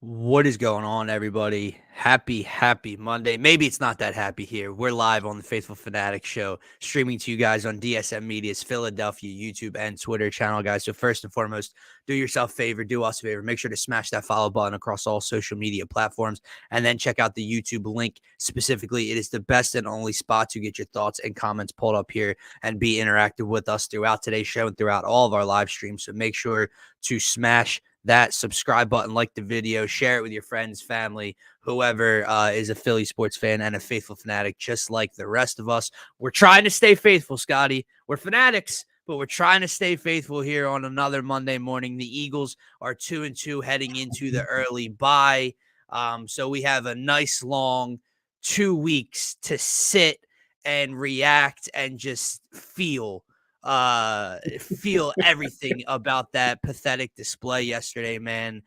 What is going on, everybody? Happy Monday. Maybe it's not that happy here. We're live on the Faithful Phanatics show, streaming to you guys on DSM-Media's Philadelphia YouTube and Twitter channel, guys. So first and foremost, do yourself a favor, do us a favor. Make sure to smash that follow button across all social media platforms, and then check out the YouTube link specifically. It is the best and only spot to get your thoughts and comments pulled up here and be interactive with us throughout today's show and throughout all of our live streams. So make sure to smash that subscribe button, like the video, share it with your friends, family, whoever is a Philly sports fan and a faithful fanatic, just like the rest of us. We're trying to stay faithful, Scotty. We're fanatics, but we're trying to stay faithful here on another Monday morning. The Eagles are 2-2 heading into the early bye. So we have a nice long 2 weeks to sit and react and just feel everything about that pathetic display yesterday, man.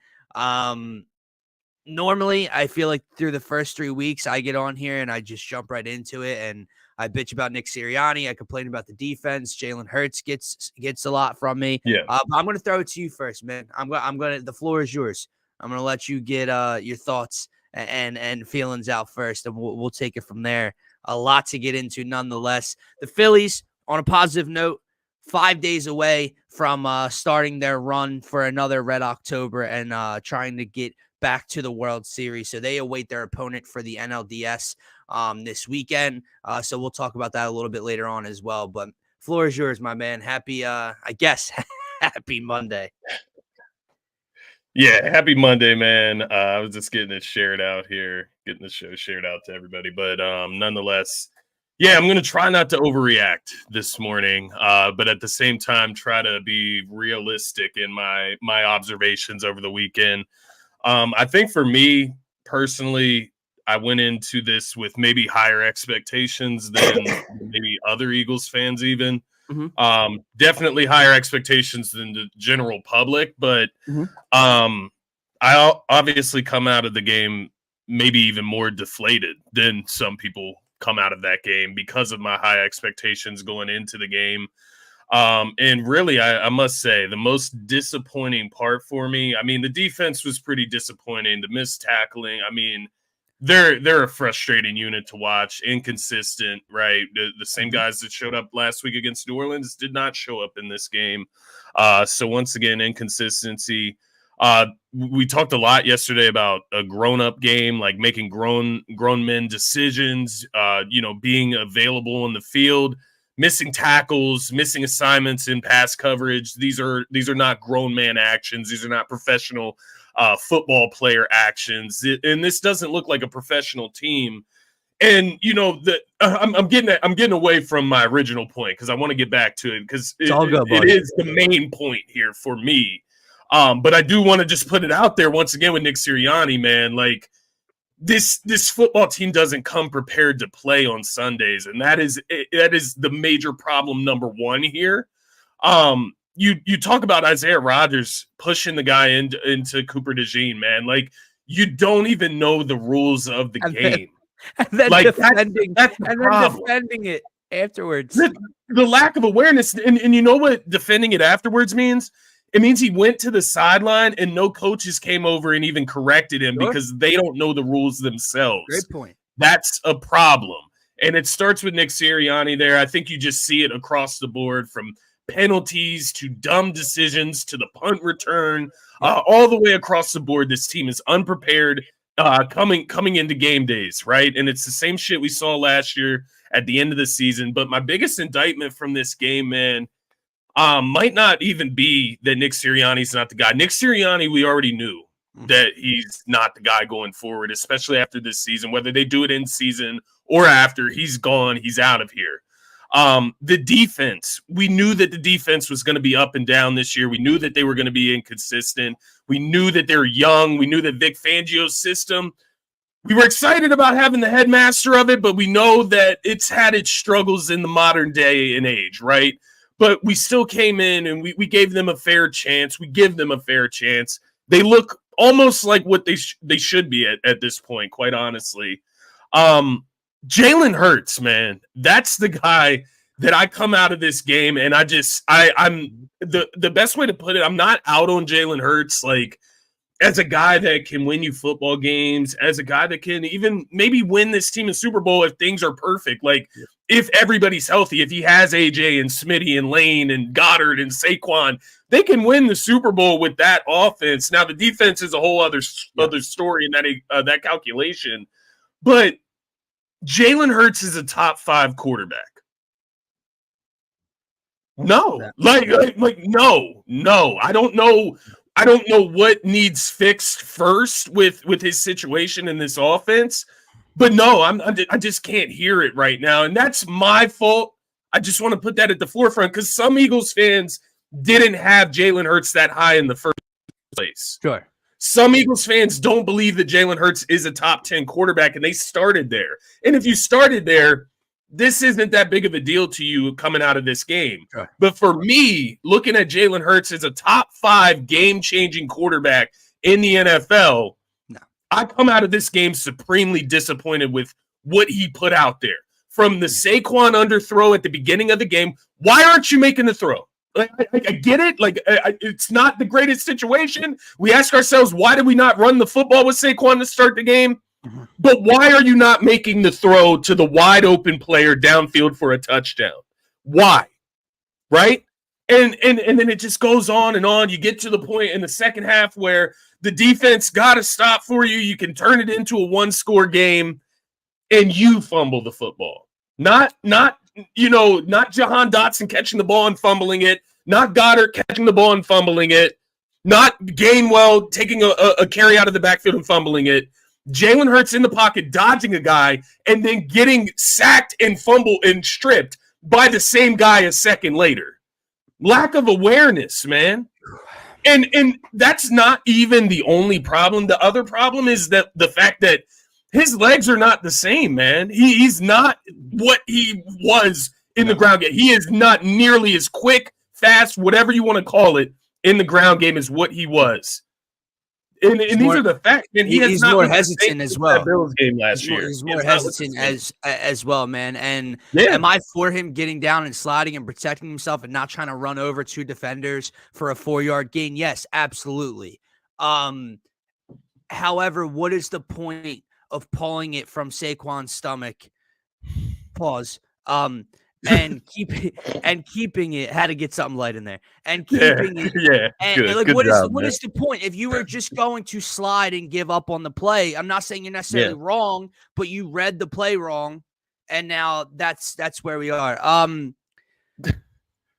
Normally I feel like through the first 3 weeks I get on here and I just jump right into it and I bitch about Nick Sirianni. I complain about the defense. Jalen Hurts gets a lot from me. Yeah. But I'm going to throw it to you first, man. The floor is yours. I'm going to let you get your thoughts and feelings out first, and we'll take it from there. A lot to get into nonetheless. The Phillies, on a positive note, 5 days away from starting their run for another Red October and trying to get back to the World Series. So they await their opponent for the NLDS this weekend. So we'll talk about that a little bit later on as well. But floor is yours, my man. Happy, happy Monday. Yeah, happy Monday, man. I was just getting it shared out here, getting the show shared out to everybody. But nonetheless, yeah, I'm going to try not to overreact this morning, but at the same time, try to be realistic in my observations over the weekend. I think for me personally, I went into this with maybe higher expectations than maybe other Eagles fans even. Mm-hmm. Definitely higher expectations than the general public, but I obviously come out of the game maybe even more deflated than some people come out of that game because of my high expectations going into the game. And really, I must say, the most disappointing part for me, I mean, the defense was pretty disappointing. The missed tackling, I mean, they're a frustrating unit to watch, inconsistent, right? The same guys that showed up last week against New Orleans did not show up in this game. So once again, inconsistency. We talked a lot yesterday about a grown-up game, like making grown men decisions, being available in the field, missing tackles, missing assignments in pass coverage. These are not grown man actions. These are not professional football player actions. And this doesn't look like a professional team. And I'm getting away from my original point because I want to get back to it because it is the main point here for me. But I do want to just put it out there once again with Nick Sirianni, man. Like this football team doesn't come prepared to play on Sundays, and that is the major problem number one here. You talk about Isaiah Rodgers pushing the guy into Cooper DeJean, man. Like you don't even know the rules of the game. And then like defending it afterwards. The lack of awareness, and you know what defending it afterwards means? It means he went to the sideline and no coaches came over and even corrected him because they don't know the rules themselves. Great point. That's a problem. And it starts with Nick Sirianni there. I think you just see it across the board from penalties to dumb decisions to the punt return, all the way across the board. This team is unprepared coming into game days, right? And it's the same shit we saw last year at the end of the season. But my biggest indictment from this game, man, might not even be that Nick Sirianni's not the guy. Nick Sirianni, we already knew that he's not the guy going forward, especially after this season. Whether they do it in season or after, he's gone. He's out of here. The defense, we knew that the defense was going to be up and down this year. We knew that they were going to be inconsistent. We knew that they're young. We knew that Vic Fangio's system, we were excited about having the headmaster of it, but we know that it's had its struggles in the modern day and age, right? But we still came in and we gave them a fair chance. We give them a fair chance. They look almost like what they should be at this point, quite honestly. Jalen Hurts, man, that's the guy that I come out of this game and I'm the best way to put it, I'm not out on Jalen Hurts. Like as a guy that can win you football games, as a guy that can even maybe win this team a Super Bowl if things are perfect. Like if everybody's healthy, if he has AJ and Smitty and Lane and Goddard and Saquon, they can win the Super Bowl with that offense. Now the defense is a whole other story in that calculation, but Jalen Hurts is a top 5 quarterback. No, like no. I don't know what needs fixed first with his situation in this offense, but no, I just can't hear it right now, and that's my fault. I just want to put that at the forefront because some Eagles fans didn't have Jalen Hurts that high in the first place. Sure. Some Eagles fans don't believe that Jalen Hurts is a top 10 quarterback, and they started there. And if you started there, this isn't that big of a deal to you coming out of this game. Sure. But for me, looking at Jalen Hurts as a top 5 game-changing quarterback in the NFL, I come out of this game supremely disappointed with what he put out there. From the Saquon underthrow at the beginning of the game, why aren't you making the throw? Like, I get it. Like, it's not the greatest situation. We ask ourselves, why did we not run the football with Saquon to start the game? Mm-hmm. But why are you not making the throw to the wide open player downfield for a touchdown? Why? Right? And then it just goes on and on. You get to the point in the second half where the defense got to stop for you. You can turn it into a 1-score game, and you fumble the football. Not Jahan Dotson catching the ball and fumbling it, not Goddard catching the ball and fumbling it, not Gainwell taking a carry out of the backfield and fumbling it. Jalen Hurts in the pocket dodging a guy and then getting sacked and fumbled and stripped by the same guy a second later. Lack of awareness, man. And that's not even the only problem. The other problem is that the fact that his legs are not the same, man. He's not what he was in the ground game. He is not nearly as quick, fast, whatever you want to call it, in the ground game as what he was. And these are the facts. And he's more hesitant as well. Bills game last year. He's more hesitant as well, man. And am I for him getting down and sliding and protecting himself and not trying to run over 2 defenders for a 4-yard gain? Yes, absolutely. However, what is the point of pulling it from Saquon's stomach? Pause. And keeping it, had to get something light in there, and keeping it. Yeah, and good, like, good what is the point if you were just going to slide and give up on the play? I'm not saying you're necessarily wrong, but you read the play wrong, and now that's where we are.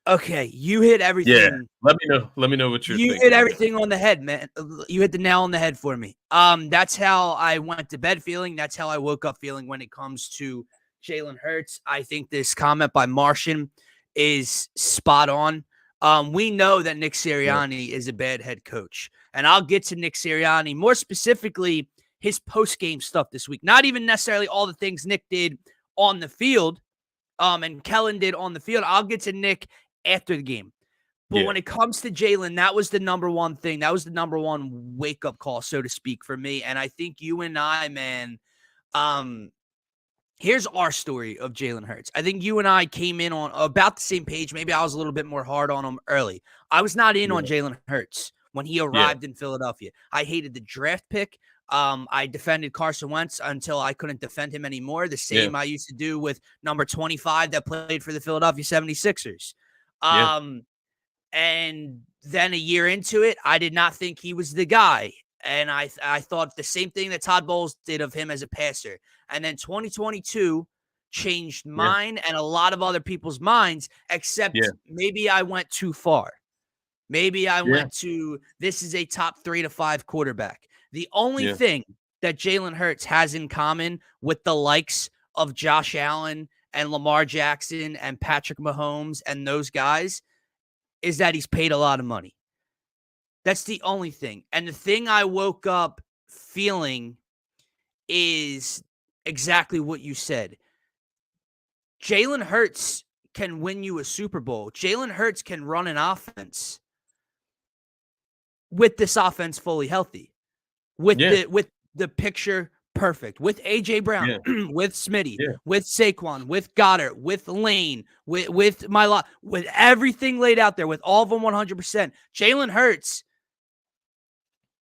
Okay, you hit everything. Yeah, let me know what you're thinking. You hit everything on the head, man. You hit the nail on the head for me. That's how I went to bed feeling. That's how I woke up feeling when it comes to Jalen Hurts. I think this comment by Martian is spot on. We know that Nick Sirianni is a bad head coach, and I'll get to Nick Sirianni, more specifically his post-game stuff this week. Not even necessarily all the things Nick did on the field, and Kellen did on the field. I'll get to Nick after the game. But when it comes to Jalen, that was the number one thing. That was the number one wake-up call, so to speak, for me. And I think you and I, man, here's our story of Jalen Hurts. I think you and I came in on about the same page. Maybe I was a little bit more hard on him early. I was not in on Jalen Hurts when he arrived in Philadelphia. I hated the draft pick. I defended Carson Wentz until I couldn't defend him anymore. The same I used to do with number 25 that played for the Philadelphia 76ers. And then a year into it, I did not think he was the guy. And I thought the same thing that Todd Bowles did of him as a passer. And then 2022 changed mine and a lot of other people's minds, except maybe I went too far. Maybe I went to, this is a top 3 to 5 quarterback. The only thing that Jalen Hurts has in common with the likes of Josh Allen and Lamar Jackson and Patrick Mahomes and those guys is that he's paid a lot of money. That's the only thing. And the thing I woke up feeling is exactly what you said. Jalen Hurts can win you a Super Bowl. Jalen Hurts can run an offense with this offense fully healthy, with the picture perfect, with AJ Brown, with Smitty, with Saquon, with Goddard, with Lane, with everything laid out there, with all of them 100%. Jalen Hurts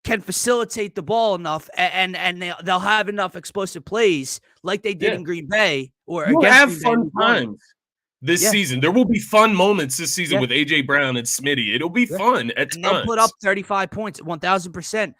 can facilitate the ball enough, and they'll have enough explosive plays like they did in Green Bay or You'll against have Green fun Bay. times this season. There will be fun moments this season with A.J. Brown and Smitty. It'll be fun at times. And they'll put up 35 points, 1,000%.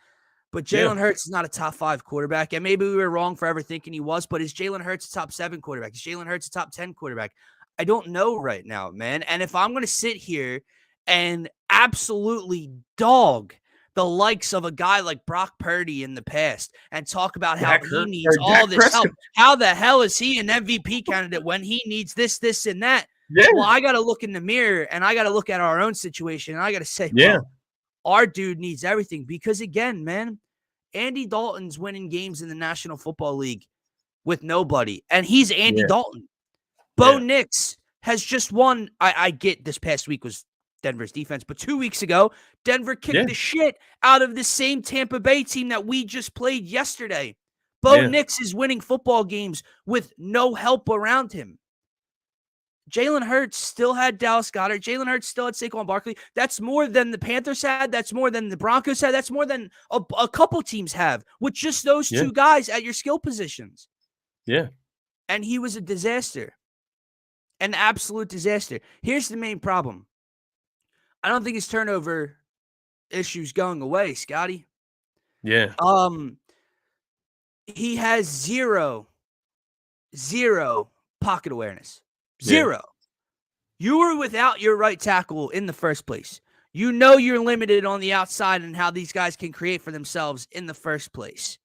But Jalen Hurts is not a top 5 quarterback, and maybe we were wrong for ever thinking he was, but is Jalen Hurts a top 7 quarterback? Is Jalen Hurts a top 10 quarterback? I don't know right now, man. And if I'm going to sit here and absolutely dog the likes of a guy like Brock Purdy in the past and talk about how he needs all this help. How the hell is he an MVP candidate when he needs this, and that? Yeah. Well, I got to look in the mirror and I got to look at our own situation and I got to say, well, our dude needs everything because, again, man, Andy Dalton's winning games in the National Football League with nobody, and he's Andy Dalton. Bo Nix has just won. I get this past week was Denver's defense, but 2 weeks ago, Denver kicked the shit out of the same Tampa Bay team that we just played yesterday. Bo Nix is winning football games with no help around him. Jalen Hurts still had Dallas Goedert. Jalen Hurts still had Saquon Barkley. That's more than the Panthers had. That's more than the Broncos had. That's more than a couple teams have with just those two guys at your skill positions. Yeah. And he was a disaster. An absolute disaster. Here's the main problem. I don't think his turnover issue's going away, Scotty. Yeah. He has zero pocket awareness. Zero. You were without your right tackle in the first place. You know you're limited on the outside and how these guys can create for themselves in the first place.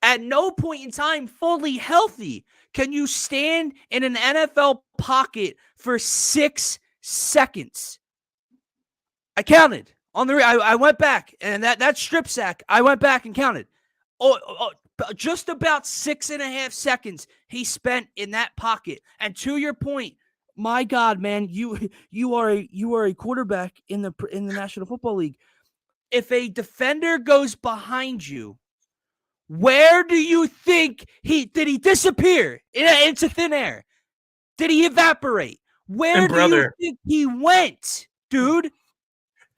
At no point in time, fully healthy, can you stand in an NFL pocket for 6 seconds. I counted on the. I went back and that strip sack. I went back and counted. Just about 6.5 seconds he spent in that pocket. And to your point, my God, man, you are a quarterback in the National Football League. If a defender goes behind you, where do you think did he disappear into thin air? Did he evaporate? Where do you think he went, dude?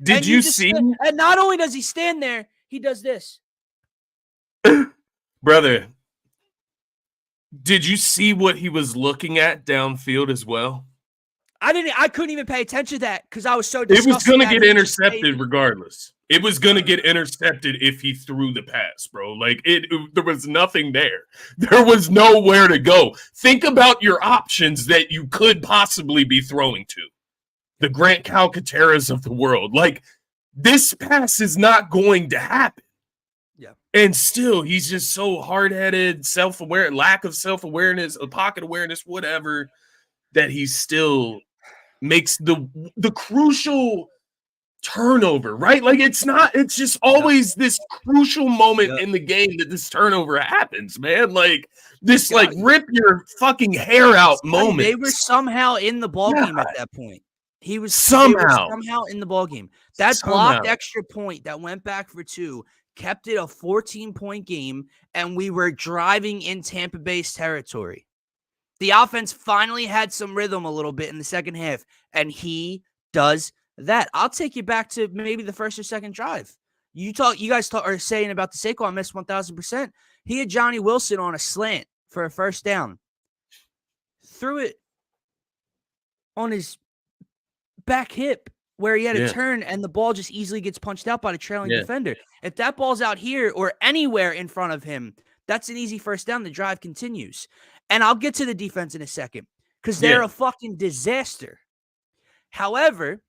Did you see? And not only does he stand there, he does this. Brother, did you see what he was looking at downfield as well? I couldn't even pay attention to that because I was so disgusted. It was going to get intercepted regardless. It was going to get intercepted if he threw the pass, bro. Like, there was nothing there. There was nowhere to go. Think about your options that you could possibly be throwing to. The Grant Calcaterras of the world. Like, this pass is not going to happen. Yeah. And still, he's just so hard-headed, self-aware, lack of self-awareness, pocket awareness, whatever, that he still makes the crucial turnover, right? Like, it's just always this crucial moment in the game that this turnover happens, man. Like, this, rip your fucking hair out moment. They were somehow in the ballgame at that point. He was somehow in the ballgame. That blocked extra point that went back for 2 kept it a 14-point game, and we were driving in Tampa Bay's territory. The offense finally had some rhythm a little bit in the second half, and he does that. I'll take you back to maybe the first or second drive. You guys are saying about the Saquon miss 1,000%. He had Johnny Wilson on a slant for a first down. Threw it on his back hip where he had a turn, and the ball just easily gets punched out by the trailing defender. If that ball's out here or anywhere in front of him, that's an easy first down. The drive continues. And I'll get to the defense in a second because they're a fucking disaster. However,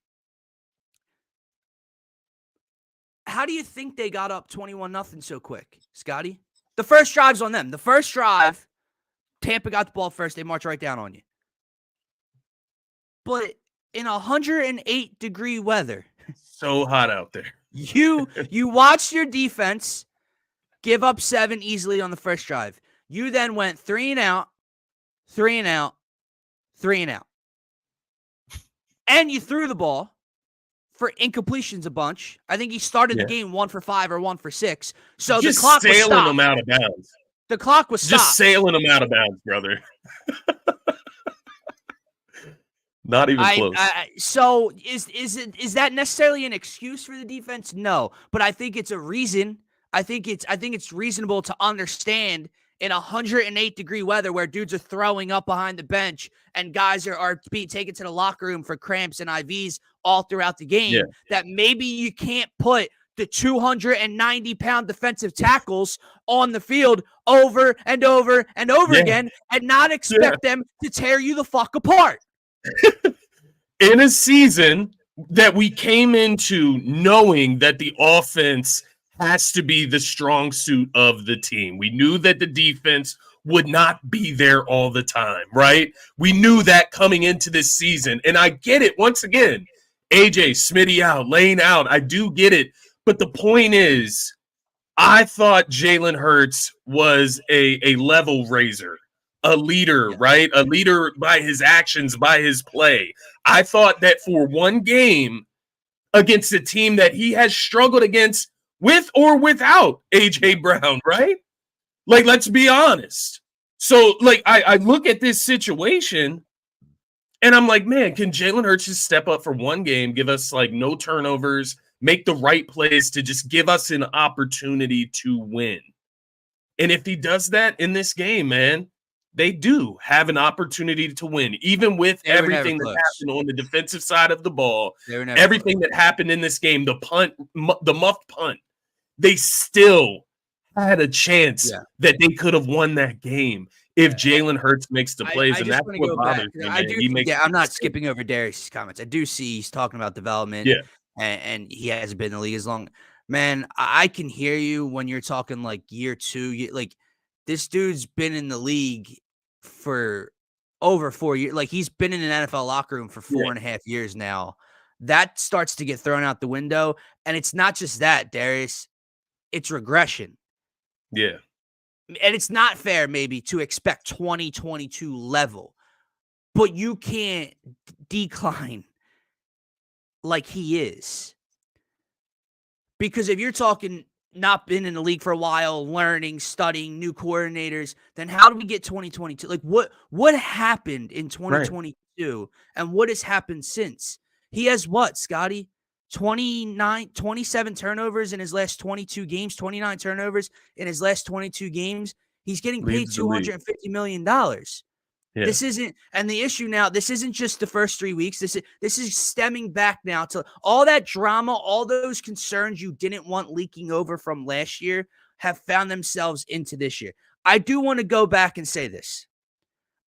how do you think they got up 21-0 so quick, Scotty? The first drive's on them. The first drive, Tampa got the ball first. They march right down on you. But in 108-degree weather, so hot out there, you watched your defense give up 7 easily on the first drive. You then went 3 and out, 3 and out, 3 and out. And you threw the ball for incompletions a bunch. I think he started the game 1 for 5 or 1 for 6. So just the clock was stopped. Sailing them out of bounds. The clock was stopped. Just sailing them out of bounds, brother. Not even close. So is that necessarily an excuse for the defense? No, but I think it's a reason. I think it's reasonable to understand in 108-degree weather where dudes are throwing up behind the bench and guys are being taken to the locker room for cramps and IVs all throughout the game, that maybe you can't put the 290-pound defensive tackles on the field over and over and over again and not expect them to tear you the fuck apart. In a season that we came into knowing that the offense has to be the strong suit of the team. We knew that the defense would not be there all the time, right? We knew that coming into this season. And I get it. Once again, AJ, Smitty out, Lane out. I do get it. But the point is, I thought Jalen Hurts was a level raiser, a leader, right? A leader by his actions, by his play. I thought that for one game against a team that he has struggled against with or without AJ Brown, right? Like, let's be honest. So, like, I look at this situation and I'm like, man, can Jalen Hurts just step up for one game, give us like no turnovers, make the right plays to just give us an opportunity to win? And if he does that in this game, man, they do have an opportunity to win, even with everything that happened on the defensive side of the ball, everything that happened in this game, the punt, the muffed punt. They still had a chance that they could have won that game if Jalen Hurts makes the plays, and that's what bothers me. I'm not skipping over Darius' comments. I do see he's talking about development, and he hasn't been in the league as long. Man, I can hear you when you're talking like year two. Like, this dude's been in the league for over 4 years. Like, he's been in an NFL locker room for 4.5 years now. That starts to get thrown out the window, and it's not just that, Darius. It's regression. Yeah. And it's not fair maybe to expect 2022 level, but you can't decline like he is. Because if you're talking not been in the league for a while, learning, studying, new coordinators, then how do we get 2022? Like, what happened in 2022 and what has happened since? He has what, Scotty? 27 turnovers in his last 22 games, 29 turnovers in his last 22 games. He's getting paid $250 million. This isn't, and the issue now, this isn't just the first 3 weeks. This is stemming back now to all that drama, all those concerns you didn't want leaking over from last year have found themselves into this year. I do want to go back and say this.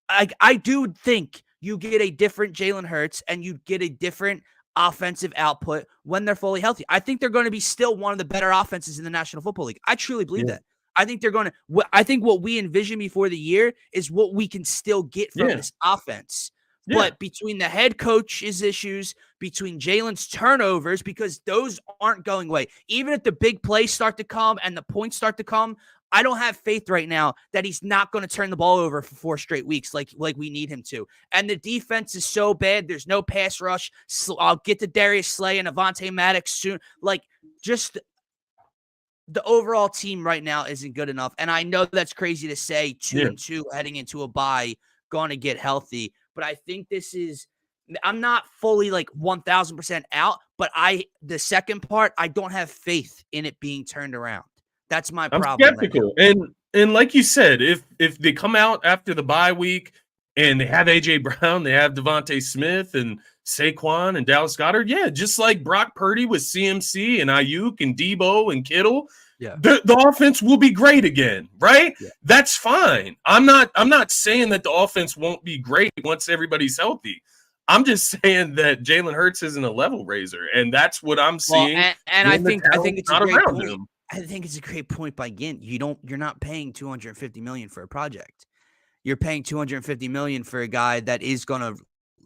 I do think you get a different Jalen Hurts and you get a different offensive output when they're fully healthy. I think they're going to be still one of the better offenses in the National Football League. I truly believe that. I think they're going to, I think what we envisioned before the year is what we can still get from this offense. But between the head coach's issues, between Jalen's turnovers, because those aren't going away, even if the big plays start to come and the points start to come, I don't have faith right now that he's not going to turn the ball over for 4 straight weeks like we need him to. And the defense is so bad. There's no pass rush. I'll get to Darius Slay and Avonte Maddox soon. Like, just the overall team right now isn't good enough. And I know that's crazy to say 2-2 heading into a bye, going to get healthy. But I think this is – I'm not fully like 1,000% out, but the second part, I don't have faith in it being turned around. That's my problem. I'm skeptical. Right, and like you said, if they come out after the bye week and they have AJ Brown, they have Devontae Smith and Saquon and Dallas Goedert, just like Brock Purdy with CMC and Ayuk and Debo and Kittle, the offense will be great again, right? That's fine. I'm not saying that the offense won't be great once everybody's healthy. I'm just saying that Jalen Hurts isn't a level raiser, and that's what I'm seeing. And I think it's a great point. I think it's a great point by Gint. You're not paying $250 million for a project. You're paying $250 million for a guy that is going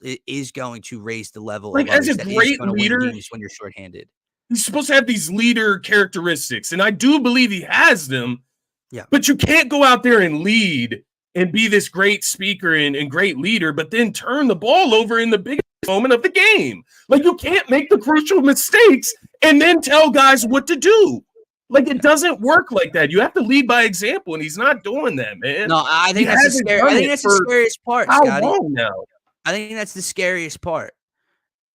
to raise the level like of as a great leader when you're shorthanded. He's supposed to have these leader characteristics, and I do believe he has them. Yeah. But you can't go out there and lead and be this great speaker and great leader, but then turn the ball over in the biggest moment of the game. Like, you can't make the crucial mistakes and then tell guys what to do. Like, it doesn't work like that. You have to lead by example, and he's not doing that, man. No, I think that's the scariest part, How Scotty. long now? I think that's the scariest part.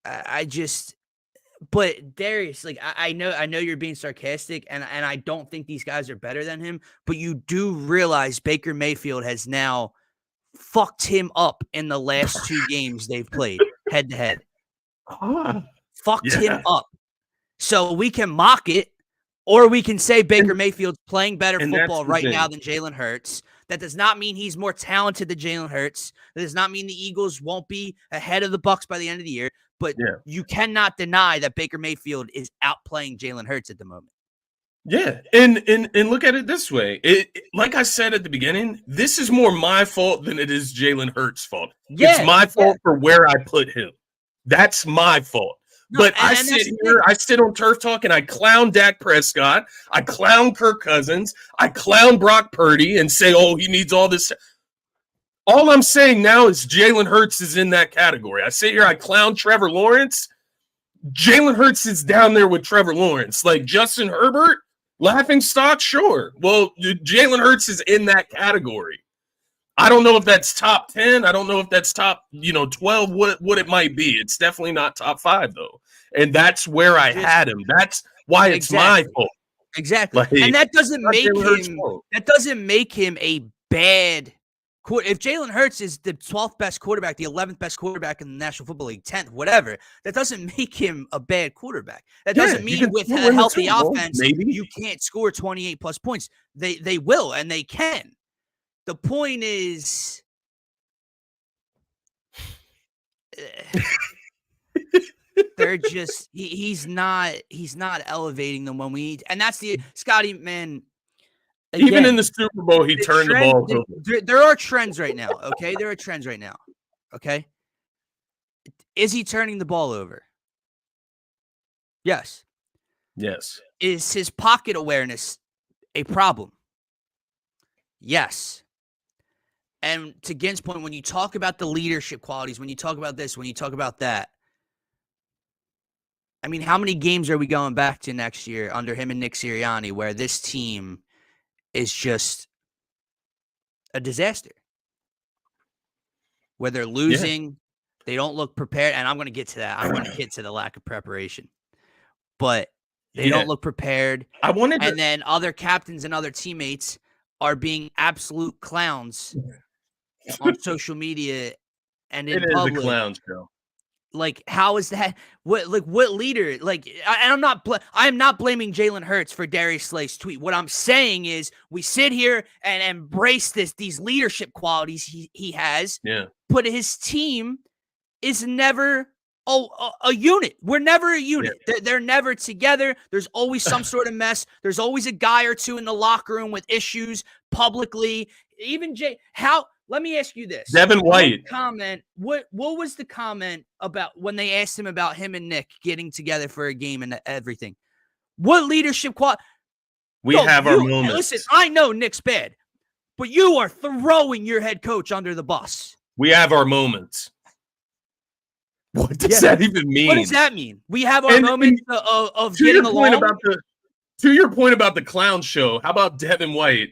I just, but Darius, like I know you're being sarcastic, and I don't think these guys are better than him, but you do realize Baker Mayfield has now fucked him up in the last 2 games they've played head to head. Fucked him up. So we can mock it, or we can say Baker Mayfield's playing better football right now than Jalen Hurts. That does not mean he's more talented than Jalen Hurts. That does not mean the Eagles won't be ahead of the Bucs by the end of the year. But you cannot deny that Baker Mayfield is outplaying Jalen Hurts at the moment. Yeah, and look at it this way. Like I said at the beginning, this is more my fault than it is Jalen Hurts' fault. It's my fault for where I put him. That's my fault. No, but I sit on Turf Talk and I clown Dak Prescott, I clown Kirk Cousins, I clown Brock Purdy and say, oh, he needs all this. All I'm saying now is Jalen Hurts is in that category. I sit here, I clown Trevor Lawrence. Jalen Hurts is down there with Trevor Lawrence. Like Justin Herbert, laughing stock, sure. Well, Jalen Hurts is in that category. I don't know if that's top 10. I don't know if that's top, 12, what it might be. It's definitely not top 5, though. And that's where I had him. That's why it's my fault. Exactly. Like, and that doesn't make him a bad quarterback. If Jalen Hurts is the 12th best quarterback, the 11th best quarterback in the National Football League, 10th, whatever, that doesn't make him a bad quarterback. That doesn't mean with a healthy offense, you can't score 28 plus points. They will, and they can. The point is, they're just he's not elevating them when we need, and that's the Scotty, man. Again, even in the Super Bowl, he turned the ball over. There are trends right now. Okay, there are trends right now. Okay, is he turning the ball over? Yes. Yes. Is his pocket awareness a problem? Yes. And to Gint's point, when you talk about the leadership qualities, when you talk about this, when you talk about that, I mean, how many games are we going back to next year under him and Nick Sirianni where this team is just a disaster? Where they're losing, they don't look prepared, and I'm going to get to that. I'm going to get to the lack of preparation. But they don't look prepared. And then other captains and other teammates are being absolute clowns on social media and in public. It is a clown show. Like, how is that? What leader? Like, I'm not blaming Jalen Hurts for Darius Slay's tweet. What I'm saying is, we sit here and embrace these leadership qualities he has. Yeah. But his team is never a unit. We're never a unit. Yeah. They're never together. There's always some sort of mess. There's always a guy or two in the locker room with issues publicly. Even let me ask you this. Devin White. What was the comment about when they asked him about him and Nick getting together for a game and everything? What leadership quality? We have our moments. Listen, I know Nick's bad, but you are throwing your head coach under the bus. We have our moments. What does that even mean? What does that mean? We have our moments of getting along. To your point about the clown show, how about Devin White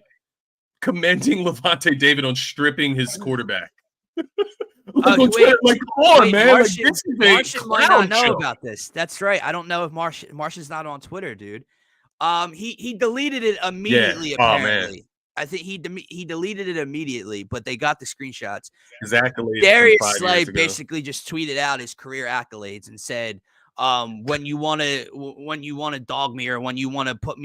commending Levante David on stripping his quarterback? Martian might not know show. About this. That's right. I don't know if Martian's not on Twitter, dude. He deleted it immediately. Yeah. Apparently. Oh, man. I think he deleted it immediately, but they got the screenshots. Exactly. Darius Slay basically just tweeted out his career accolades and said, when you want to dog me or when you want to put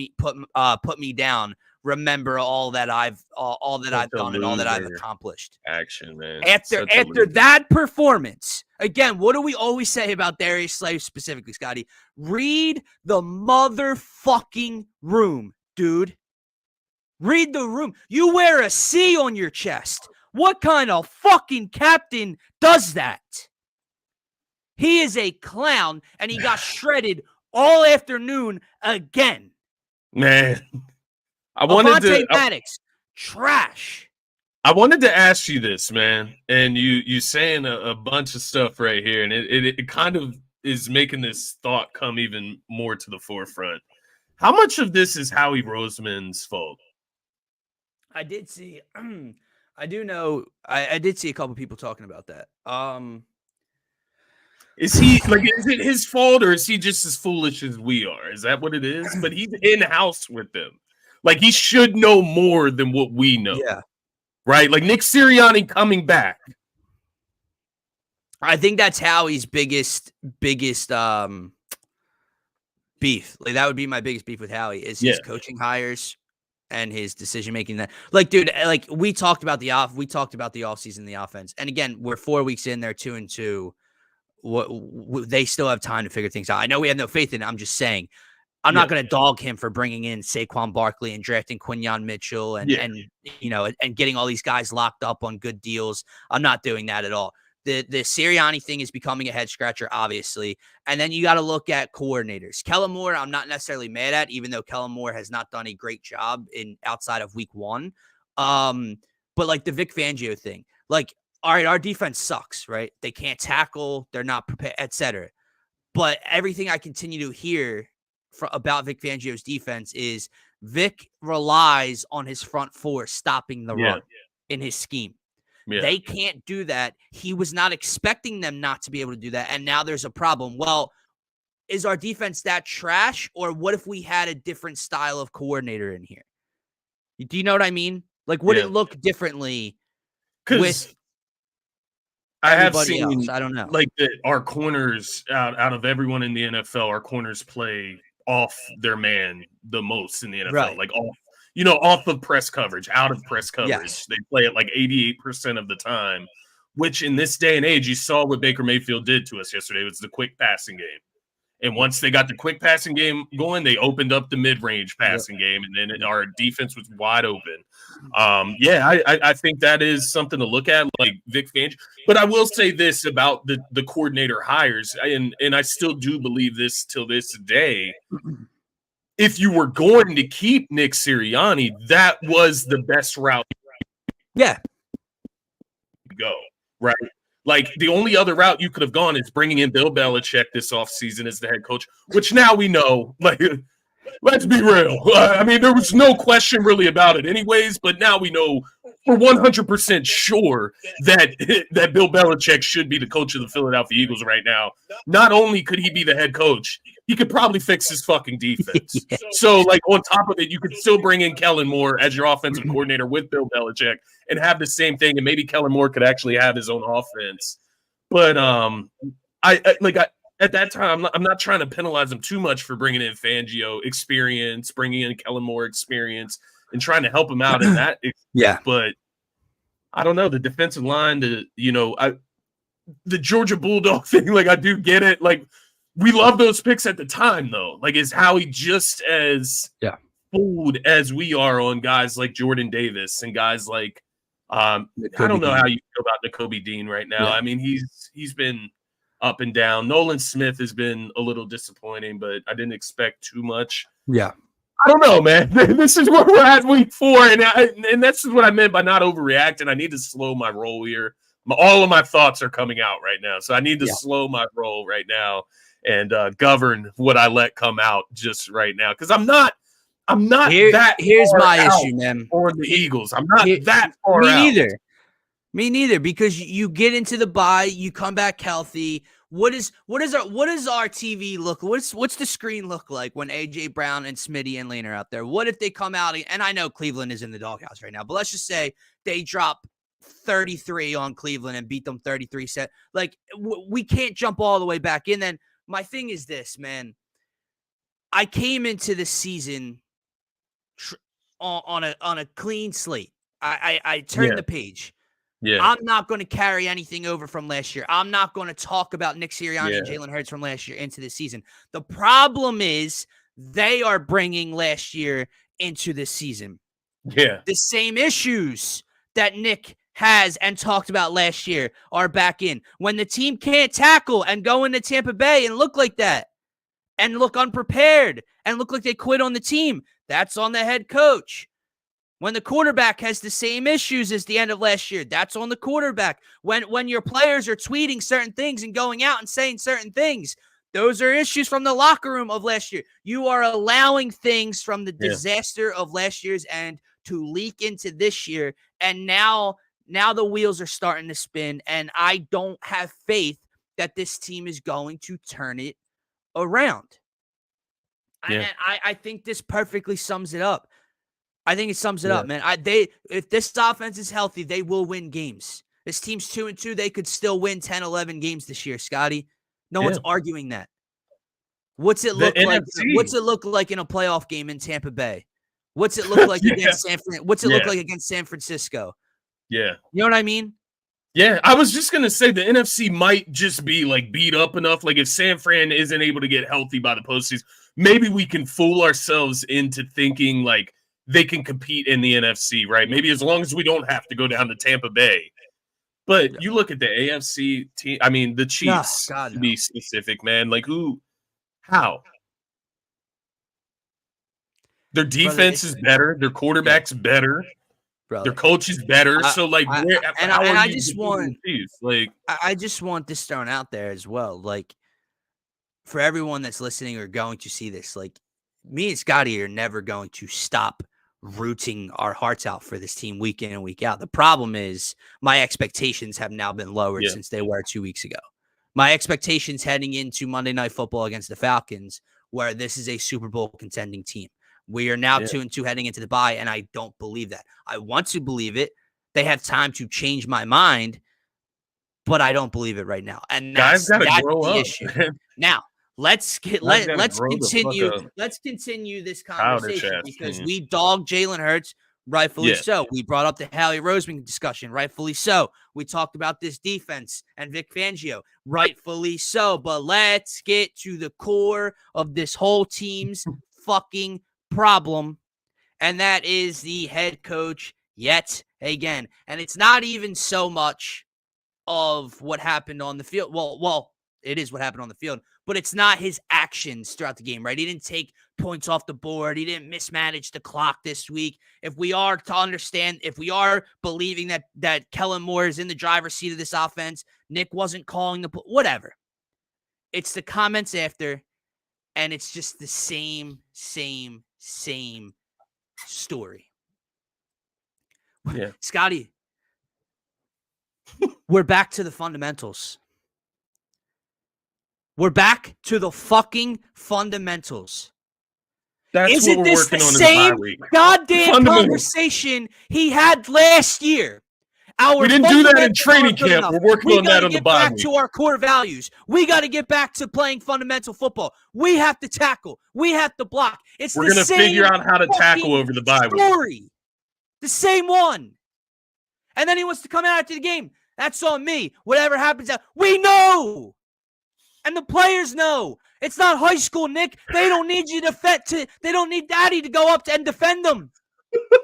me down, remember all that I've done and all that I've accomplished. Action, man. After that performance, again, what do we always say about Darius Slay specifically, Scotty? Read the motherfucking room, dude. Read the room. You wear a C on your chest. What kind of fucking captain does that? He is a clown, and he got shredded all afternoon again. Man, Phanatics, trash. I wanted to ask you this, man, and you saying a bunch of stuff right here, and it kind of is making this thought come even more to the forefront. How much of this is Howie Roseman's fault? I did see I do know. I did see a couple people talking about that. Is he like? Is it his fault, or is he just as foolish as we are? Is that what it is? But he's in house with them. Like he should know more than what we know. Yeah, right. Like Nick Sirianni coming back. I think that's Howie's biggest beef. Like that would be my biggest beef with Howie is his coaching hires and his decision making. That like, dude, like we talked about the offseason, the offense, and again, we're 4 weeks in. They're 2-2. They still have time to figure things out. I know we have no faith in it. I'm just saying, I'm not going to dog him for bringing in Saquon Barkley and drafting Quinyon Mitchell and getting all these guys locked up on good deals. I'm not doing that at all. The Sirianni thing is becoming a head scratcher, obviously. And then you got to look at coordinators. Kellen Moore, I'm not necessarily mad at, even though Kellen Moore has not done a great job outside of week 1. But like the Vic Fangio thing, like, all right, our defense sucks, right? They can't tackle, they're not prepared, etc. But everything I continue to hear about Vic Fangio's defense is Vic relies on his front four stopping the run in his scheme. Yeah. They can't do that. He was not expecting them not to be able to do that, and now there's a problem. Well, is our defense that trash, or what if we had a different style of coordinator in here? Do you know what I mean? Like, would it look differently with I have seen else? I don't know. Like our corners out of everyone in the NFL, our corners play off their man the most in the NFL. Right. Like off of press coverage, out of press coverage. Yes. They play it like 88% of the time, which in this day and age, you saw what Baker Mayfield did to us yesterday. It was the quick passing game. And once they got the quick passing game going, they opened up the mid-range passing game, and then our defense was wide open. I think that is something to look at, like Vic Fangio. But I will say this about the coordinator hires, and I still do believe this till this day. If you were going to keep Nick Sirianni, that was the best route. Yeah. Go, right? Like, the only other route you could have gone is bringing in Bill Belichick this offseason as the head coach, which now we know, like, let's be real. I mean, there was no question really about it anyways, but now we know we're 100% sure that Bill Belichick should be the coach of the Philadelphia Eagles right now. Not only could he be the head coach, he could probably fix his fucking defense. So, like, on top of it, you could still bring in Kellen Moore as your offensive coordinator with Bill Belichick and have the same thing, and maybe Kellen Moore could actually have his own offense. But at that time, I'm not trying to penalize him too much for bringing in Fangio experience, bringing in Kellen Moore experience, and trying to help him out in that. But I don't know, the defensive line, the Georgia Bulldog thing, like, I do get it. Like, we love those picks at the time, though. Like, is Howie just as fooled as we are on guys like Jordan Davis and guys like I don't know how you feel about Nakobe Dean right now. I mean, he's been up and down. Nolan Smith has been a little disappointing, but I didn't expect too much. Yeah. I don't know, man. This is where we're at week 4, and that's what I meant by not overreacting. I need to slow my roll here. All of my thoughts are coming out right now, so I need to slow my roll right now and govern what I let come out just right now, because I'm not here's my issue, man. Or the Eagles. I'm not that far out. Me neither, because you get into the bye, you come back healthy. What does our TV look? What's the screen look like when AJ Brown and Smitty and Lane are out there? What if they come out, and I know Cleveland is in the doghouse right now, but let's just say they drop 33 on Cleveland and beat them 33 set. Like, we can't jump all the way back in. Then my thing is this, man. I came into the season on a clean slate. I turned the page. Yeah. I'm not going to carry anything over from last year. I'm not going to talk about Nick Sirianni and Jalen Hurts from last year into this season. The problem is they are bringing last year into this season. Yeah. The same issues that Nick has and talked about last year are back in. When the team can't tackle and go into Tampa Bay and look like that and look unprepared and look like they quit on the team, that's on the head coach. When the quarterback has the same issues as the end of last year, that's on the quarterback. When your players are tweeting certain things and going out and saying certain things, those are issues from the locker room of last year. You are allowing things from the disaster of last year's end to leak into this year. And now now the wheels are starting to spin, and I don't have faith that this team is going to turn it around. Yeah. I think this perfectly sums it up. I think it sums it up, man. If this offense is healthy, they will win games. This team's 2-2. They could still win 10, 11 games this year, Scotty. No one's arguing that. What's it look like? What's it look like in a playoff game in Tampa Bay? What's it look like against What's it look like against San Francisco? Yeah. You know what I mean? Yeah, I was just going to say the NFC might just be like beat up enough. Like if San Fran isn't able to get healthy by the postseason, maybe we can fool ourselves into thinking like they can compete in the NFC, right? Maybe as long as we don't have to go down to Tampa Bay. But you look at the AFC team, I mean, the Chiefs, to be specific, man. Like how? Their defense is better. Their quarterback's better. Brother. Their coach is better. So, like, I just want this thrown out there as well. Like, for everyone that's listening or going to see this, like, me and Scotty are never going to stop rooting our hearts out for this team week in and week out. The problem is my expectations have now been lowered since they were 2 weeks ago. My expectations heading into Monday Night Football against the Falcons, where this is a Super Bowl contending team. We are now 2-2 heading into the bye, and I don't believe that. I want to believe it. They have time to change my mind, but I don't believe it right now. And that's the issue. Now, let's continue this conversation because we dogged Jalen Hurts, rightfully so. We brought up the Howie Roseman discussion, rightfully so. We talked about this defense and Vic Fangio, rightfully so. But let's get to the core of this whole team's fucking problem, and that is the head coach yet again. And it's not even so much of what happened on the field. Well, it is what happened on the field, but it's not his actions throughout the game, right? He didn't take points off the board. He didn't mismanage the clock this week. If we are believing that Kellen Moore is in the driver's seat of this offense, Nick wasn't calling whatever. It's the comments after, and it's just the same story. Yeah. Scotty, we're back to the fundamentals. We're back to the fucking fundamentals. Isn't this the same goddamn conversation he had last year? We didn't do that in training camp. We're working on that on the bye week. We got to get back to our core values. We got to get back to playing fundamental football. We have to tackle. We have to block. We're going to figure out how to tackle over the bye week. The same one. And then he wants to come out after the game. That's on me. Whatever happens, we know. And the players know. It's not high school, Nick. They don't need you they don't need daddy to go up and defend them.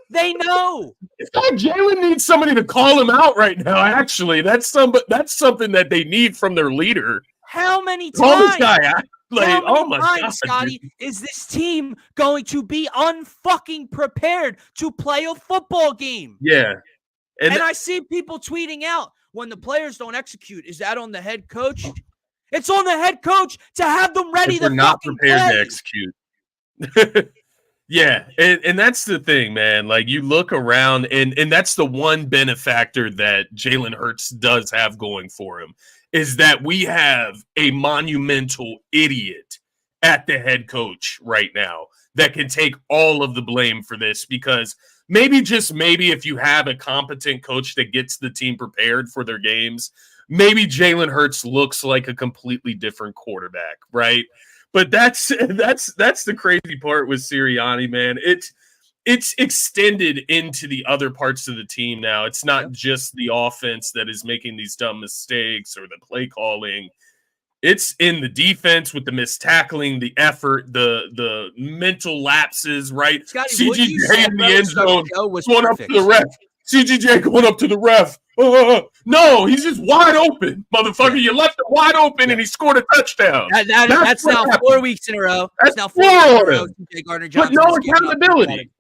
They know. Jalen needs somebody to call him out right now. Actually, that's something that they need from their leader. How many times? Call this guy out. Like, oh my God, Scotty, is this team going to be unfucking prepared to play a football game? Yeah, and I see people tweeting out when the players don't execute. Is that on the head coach? It's on the head coach to have them ready. They're not prepared to execute. Yeah, and that's the thing, man. Like, you look around, and that's the one benefactor that Jalen Hurts does have going for him, is that we have a monumental idiot at the head coach right now that can take all of the blame for this, because maybe, just maybe, if you have a competent coach that gets the team prepared for their games, maybe Jalen Hurts looks like a completely different quarterback, right? But that's the crazy part with Sirianni, man. It's extended into the other parts of the team now. It's not just the offense that is making these dumb mistakes or the play calling. It's in the defense with the missed tackling, the effort, the mental lapses, right? CGJ in the end zone going up to the ref. CGJ going up to the ref. No, he's just wide open, motherfucker. Yeah. You left him wide open, and he scored a touchdown. That's now 4 weeks in a row. That's now 4 weeks in a row. But no accountability.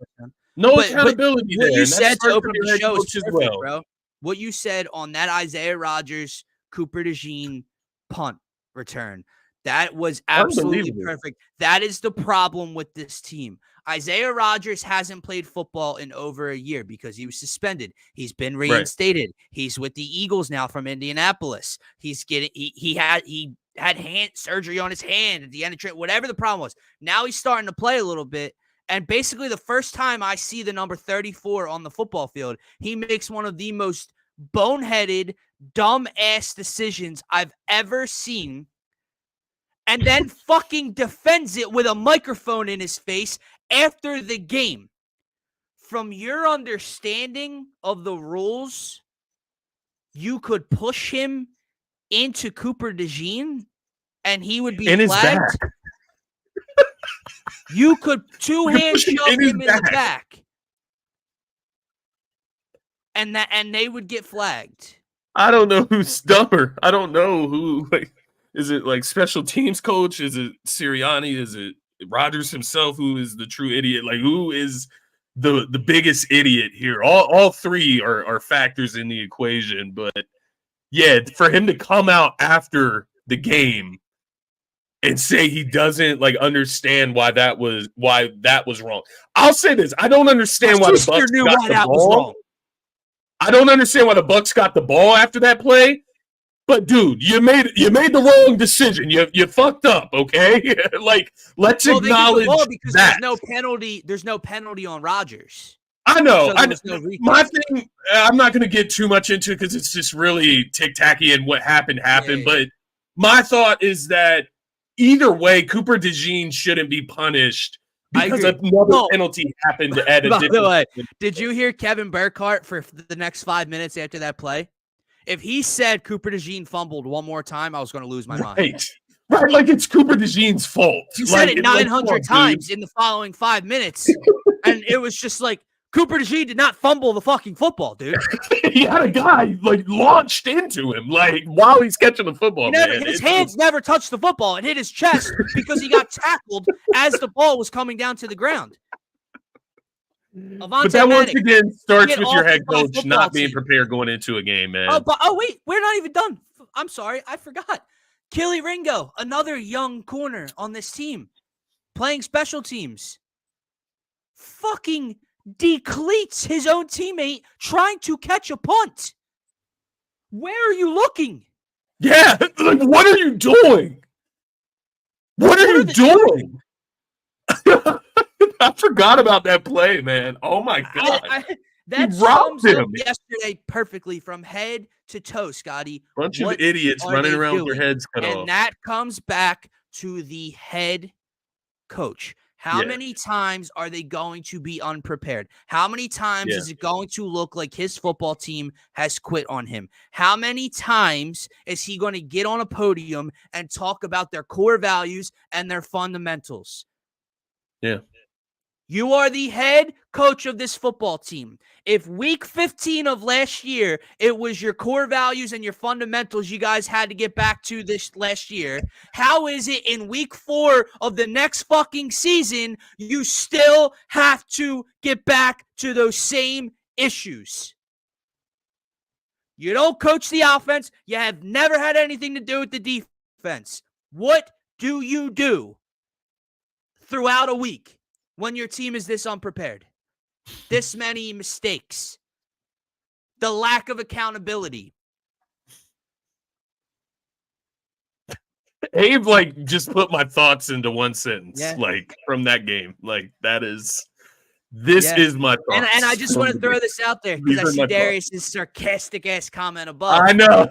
No accountability there. What you said to open the show is perfect, bro. What you said on that Isaiah Rodgers, Cooper DeJean punt return, that was absolutely perfect. That is the problem with this team. Isaiah Rodgers hasn't played football in over a year because he was suspended. He's been Right. reinstated. He's with the Eagles now from Indianapolis. He had hand surgery on his hand at the end of trip, whatever the problem was. Now he's starting to play a little bit. And basically the first time I see the number 34 on the football field, he makes one of the most boneheaded, dumb-ass decisions I've ever seen, and then fucking defends it with a microphone in his face after the game. From your understanding of the rules, you could push him into Cooper DeJean and he would be flagged. You could two-hand shove him in the back. And they would get flagged. I don't know who's dumber. I don't know who, like, is it like special teams coach? Is it Sirianni? Is it Rodgers himself who is the true idiot? Like, who is the biggest idiot here? All three are factors in the equation. But yeah, for him to come out after the game and say he doesn't like understand why that was wrong. I'll say this: I don't understand why the Bucs got the ball. I don't understand why the Bucs got the ball after that play. But dude, you made the wrong decision. You fucked up, okay? Like, let's acknowledge because that. There's no penalty on Rodgers. I know. So my thing, I'm not going to get too much into it because it's just really tic-tacky and what happened. Yeah. But my thought is that either way, Cooper DeJean shouldn't be punished because another penalty happened at a different. By the way, did you hear Kevin Burkhardt for the next 5 minutes after that play? If he said Cooper DeJean fumbled one more time, I was going to lose my mind. Right, like it's Cooper DeJean's fault. He said it 900 times in the following 5 minutes, and it was just like, Cooper DeJean did not fumble the fucking football, dude. He had a guy like launched into him, like while he's catching the football. His hands never touched the football. It hit his chest because he got tackled as the ball was coming down to the ground. But that once again starts with your head coach not being prepared going into a game, man. Oh, wait, we're not even done. I'm sorry, I forgot. Kelee Ringo, another young corner on this team, playing special teams, fucking decleats his own teammate trying to catch a punt. Where are you looking? Yeah, like what are you doing? What are you doing? I forgot about that play, man. Oh my god. That sums up yesterday perfectly from head to toe, Scotty. Bunch of idiots running around with their heads cut off. And that comes back to the head coach. How many times are they going to be unprepared? How many times is it going to look like his football team has quit on him? How many times is he going to get on a podium and talk about their core values and their fundamentals? Yeah. You are the head coach of this football team. If week 15 of last year, it was your core values and your fundamentals you guys had to get back to this last year, how is it in week 4 of the next fucking season, you still have to get back to those same issues? You don't coach the offense. You have never had anything to do with the defense. What do you do throughout a week when your team is this unprepared? This many mistakes. The lack of accountability. Abe, like, just put my thoughts into one sentence, like, from that game. Like, this is my thoughts. And I just want to throw this out there because I see Darius's sarcastic-ass comment above. I know.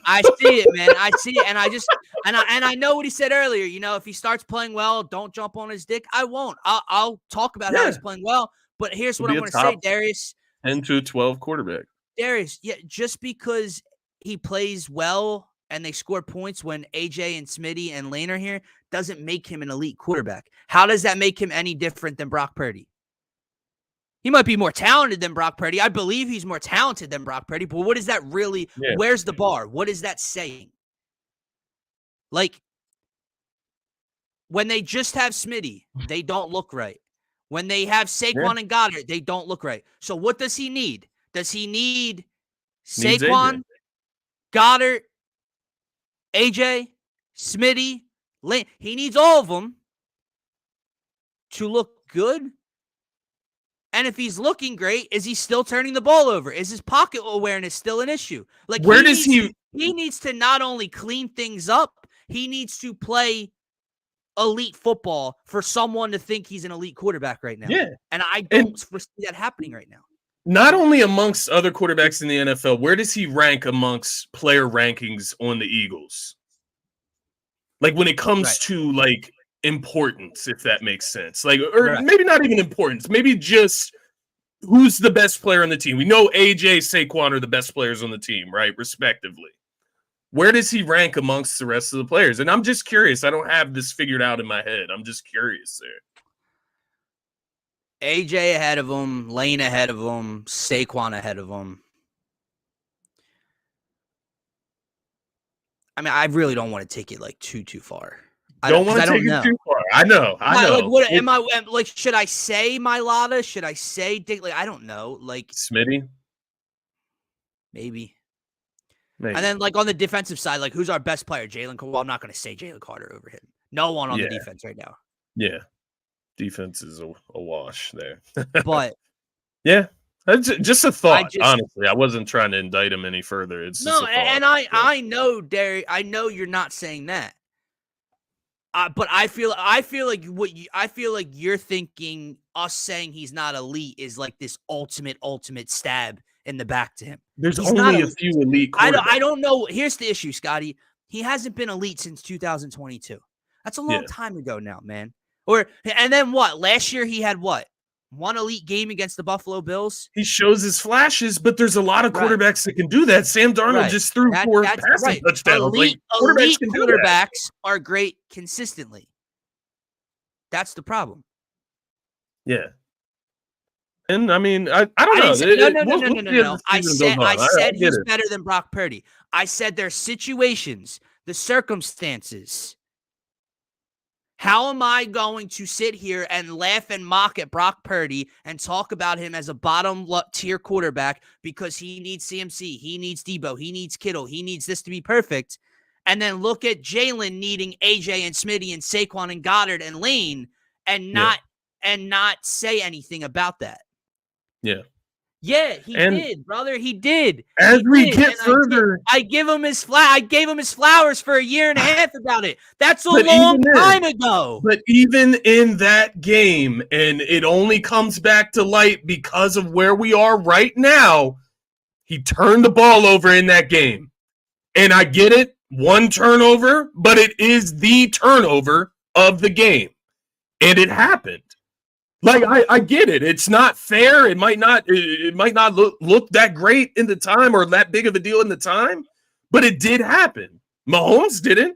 I see it, man. I see it. And I know what he said earlier. You know, if he starts playing well, don't jump on his dick. I won't. I'll talk about how he's playing well. But here's what I'm going to say, Darius. 10 to 12 quarterback. Darius, just because he plays well and they score points when AJ and Smitty and Lane are here doesn't make him an elite quarterback. How does that make him any different than Brock Purdy? He might be more talented than Brock Purdy. I believe he's more talented than Brock Purdy. But what is that really? Yeah. Where's the bar? What is that saying? Like, when they just have Smitty, they don't look right. When they have Saquon and Goddard, they don't look right. So what does he need? Does he need Saquon, Goddard, AJ, Smitty, Lane? He needs all of them to look good And if he's looking great, is he still turning the ball over? Is his pocket awareness still an issue? Like, where does he needs to not only clean things up, he needs to play elite football for someone to think he's an elite quarterback right now. Yeah. And I don't foresee that happening right now. Not only amongst other quarterbacks in the NFL, where does he rank amongst player rankings on the Eagles? Like when it comes to like importance, if that makes sense. Like, or maybe not even importance, maybe just who's the best player on the team. We know AJ, Saquon are the best players on the team, right? Respectively. Where does he rank amongst the rest of the players? And I'm just curious. I don't have this figured out in my head. I'm just curious there. AJ ahead of him, Lane ahead of him, Saquon ahead of him. I mean, I really don't want to take it like too far. I don't want to take it too far. I know. Like, what am I like? Should I say Mailata? Should I say Dick? Like, I don't know. Like Smitty, maybe. And then, like, on the defensive side, like, who's our best player? Jalen Carter. Well, I'm not going to say Jalen Carter over him. No one on the defense right now. Yeah. Defense is a wash there. But. Yeah. Just a thought, honestly. I wasn't trying to indict him any further. It's just a thought. And I know, Derek, I know you're not saying that. But I feel like you're thinking us saying he's not elite is like this ultimate stab in the back to him. There's only a few elite quarterbacks. I don't know. Here's the issue, Scotty. He hasn't been elite since 2022. That's a long time ago now, man. And then what? Last year he had what? One elite game against the Buffalo Bills. He shows his flashes, but there's a lot of quarterbacks that can do that. Sam Darnold just threw 4 passing touchdowns. Elite quarterbacks are great consistently. That's the problem. Yeah. And I mean, I don't know. No. I said he's better than Brock Purdy. I said there's situations, the circumstances. How am I going to sit here and laugh and mock at Brock Purdy and talk about him as a bottom tier quarterback because he needs CMC, he needs Debo, he needs Kittle, he needs this to be perfect, and then look at Jalen needing AJ and Smitty and Saquon and Goddard and Lane and not say anything about that? Yeah. Yeah, he did, brother. He did. As we get further, I gave him his flowers for a year and a half about it. That's a long time ago. But even in that game, and it only comes back to light because of where we are right now, he turned the ball over in that game. And I get it, one turnover, but it is the turnover of the game. And it happened. Like, I get it. It's not fair. It might not look that great in the time or that big of a deal in the time, but it did happen. Mahomes didn't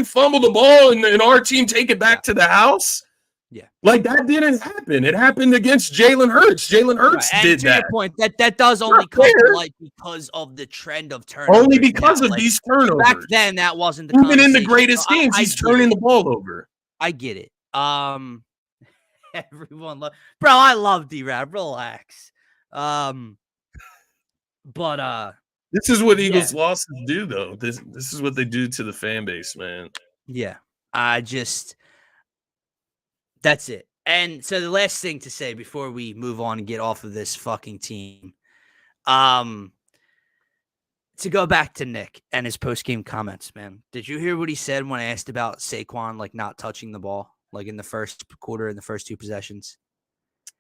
fumble the ball and our team take it back to the house. Yeah. Like, that didn't happen. It happened against Jalen Hurts. Jalen Hurts did that. Your point, that does only come to light because of the trend of turnovers. Only because of these turnovers. Back then, that wasn't the even in the greatest games, he's turning the ball over. I get it. Everyone bro, I love D-Rab. Relax. But this is what Eagles losses do, though. This is what they do to the fan base, man. Yeah. That's it. And so the last thing to say before we move on and get off of this fucking team, to go back to Nick and his post-game comments, man. Did you hear what he said when I asked about Saquon, like, not touching the ball? Like in the first quarter, in the first 2 possessions?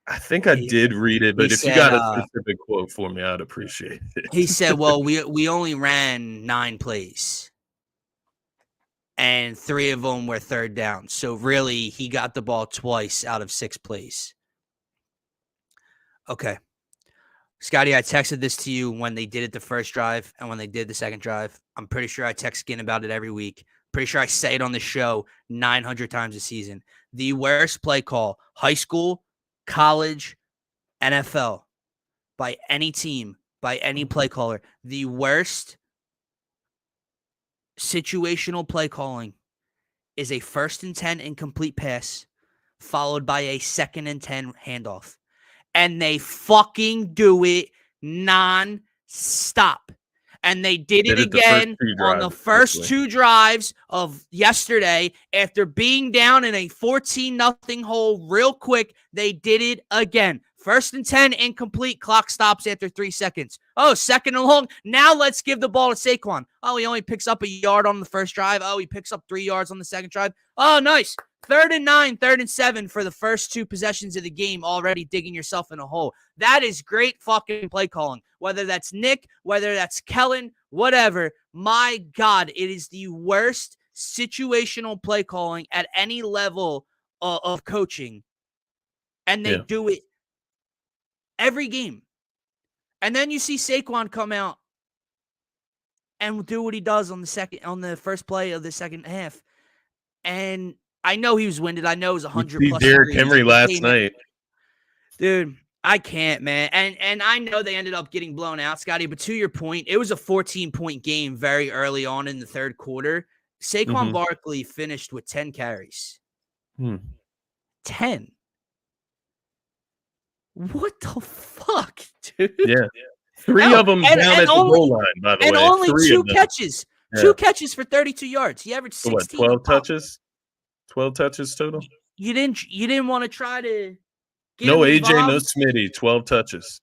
I think I did read it, but if you got a specific quote for me, I'd appreciate it. He said, well, we only ran 9 plays, and 3 of them were third down. So really, he got the ball twice out of 6 plays. Okay. Scotty, I texted this to you when they did it the first drive and when they did the second drive. I'm pretty sure I text Skin about it every week. Pretty sure I say it on the show 900 times a season. The worst play call, high school, college, NFL, by any team, by any play caller. The worst situational play calling is a 1st and 10 incomplete pass followed by a 2nd and 10 handoff. And they fucking do it non-stop. And they did it the again on the first especially. 2 drives of yesterday. After being down in a 14-0 hole real quick, they did it again. 1st and 10, incomplete. Clock stops after 3 seconds. Oh, 2nd and long. Now let's give the ball to Saquon. Oh, he only picks up a yard on the first drive. Oh, he picks up 3 yards on the second drive. Oh, nice. 3rd and 9, 3rd and 7 for the first 2 possessions of the game, already digging yourself in a hole. That is great fucking play calling. Whether that's Nick, whether that's Kellen, whatever. My God, it is the worst situational play calling at any level of coaching. And they do it every game. And then you see Saquon come out and do what he does on the first play of the second half. And I know he was winded. I know it was 100 plus Derrick degrees. Henry last night. Dude, I can't, man. And I know they ended up getting blown out, Scotty, but to your point, it was a 14-point game very early on in the third quarter. Saquon Barkley finished with 10 carries. 10. What the fuck, dude? Yeah. 3 of them down at the goal line, by the way. And only 3 2 catches. Yeah. 2 catches for 32 yards. He averaged 16. 12 touches? 12 touches total? You didn't want to try to get no AJ, involved? no Smitty, 12 touches.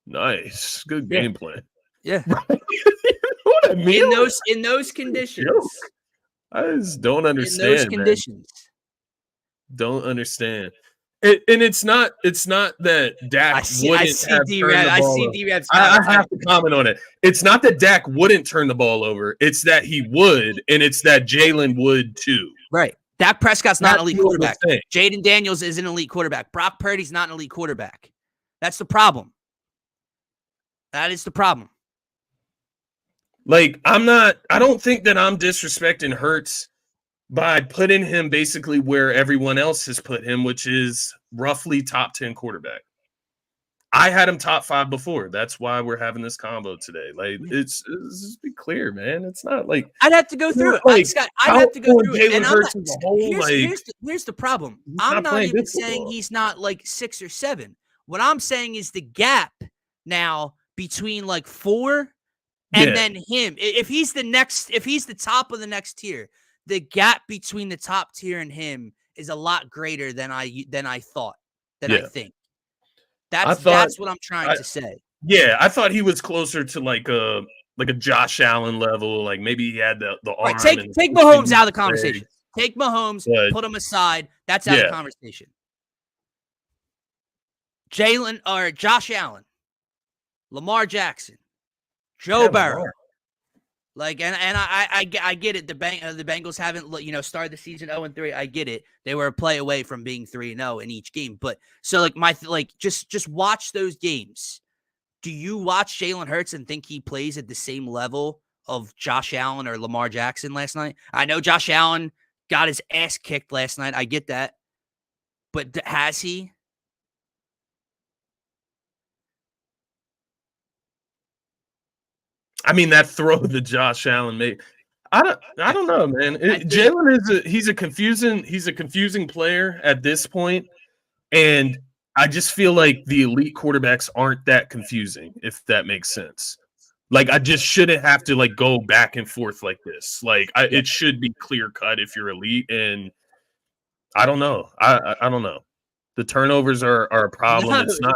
Nice. Good game plan. Yeah. What I mean? In those conditions. I just don't understand. In those conditions. Man. Don't understand. And it's not that Dak wouldn't have turned the ball over. I have to comment on it. It's not that Dak wouldn't turn the ball over. It's that he would, and it's that Jalen would too. Right. Dak Prescott's not an elite quarterback. Jaden Daniels is an elite quarterback. Brock Purdy's not an elite quarterback. That's the problem. That is the problem. Like, I don't think that I'm disrespecting Hurts by putting him basically where everyone else has put him, which is roughly top 10 quarterback. I had him top 5 before. That's why we're having this combo today. Like, it's just be clear, man. It's not like I'd have to go through it. Like, Scott, I'd have to go through it. And Hurts as a whole, here's the problem. I'm not even saying he's not like 6 or 7. What I'm saying is the gap now between like 4 and then him. If he's the top of the next tier, the gap between the top tier and him is a lot greater than I thought. I think. That's what I'm trying to say. Yeah, I thought he was closer to like a Josh Allen level. Like maybe he had the arm. Right, take Mahomes out of the conversation. Take Mahomes, put him aside. That's out of the conversation. Josh Allen, Lamar Jackson, Joe Burrow. Like, and I get it. The Bengals haven't, started the season 0-3. I get it. They were a play away from being 3-0 in each game. But so just watch those games. Do you watch Jalen Hurts and think he plays at the same level of Josh Allen or Lamar Jackson last night? I know Josh Allen got his ass kicked last night. I get that. But has he? I mean, that throw that Josh Allen made. I don't know, man. Jalen he's a confusing player at this point, and I just feel like the elite quarterbacks aren't that confusing, if that makes sense. Like, I just shouldn't have to go back and forth like this. Like, it should be clear cut if you're elite, and I don't know. I don't know. The turnovers are a problem. It's not.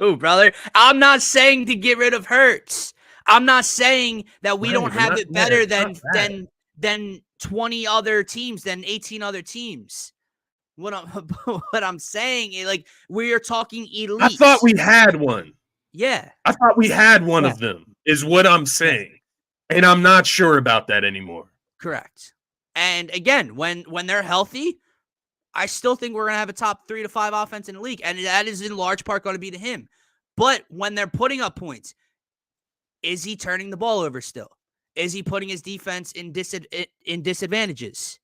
No, brother. I'm not saying to get rid of Hurts. I'm not saying that we don't have it better than 20 other teams, than 18 other teams. What I'm saying is, we are talking elite. I thought we had one. Yeah. I thought we had one of them, is what I'm saying. And I'm not sure about that anymore. Correct. And again, when they're healthy, I still think we're going to have a top 3 to 5 offense in the league. And that is in large part going to be to him. But when they're putting up points, is he turning the ball over still? Is he putting his defense in disadvantages?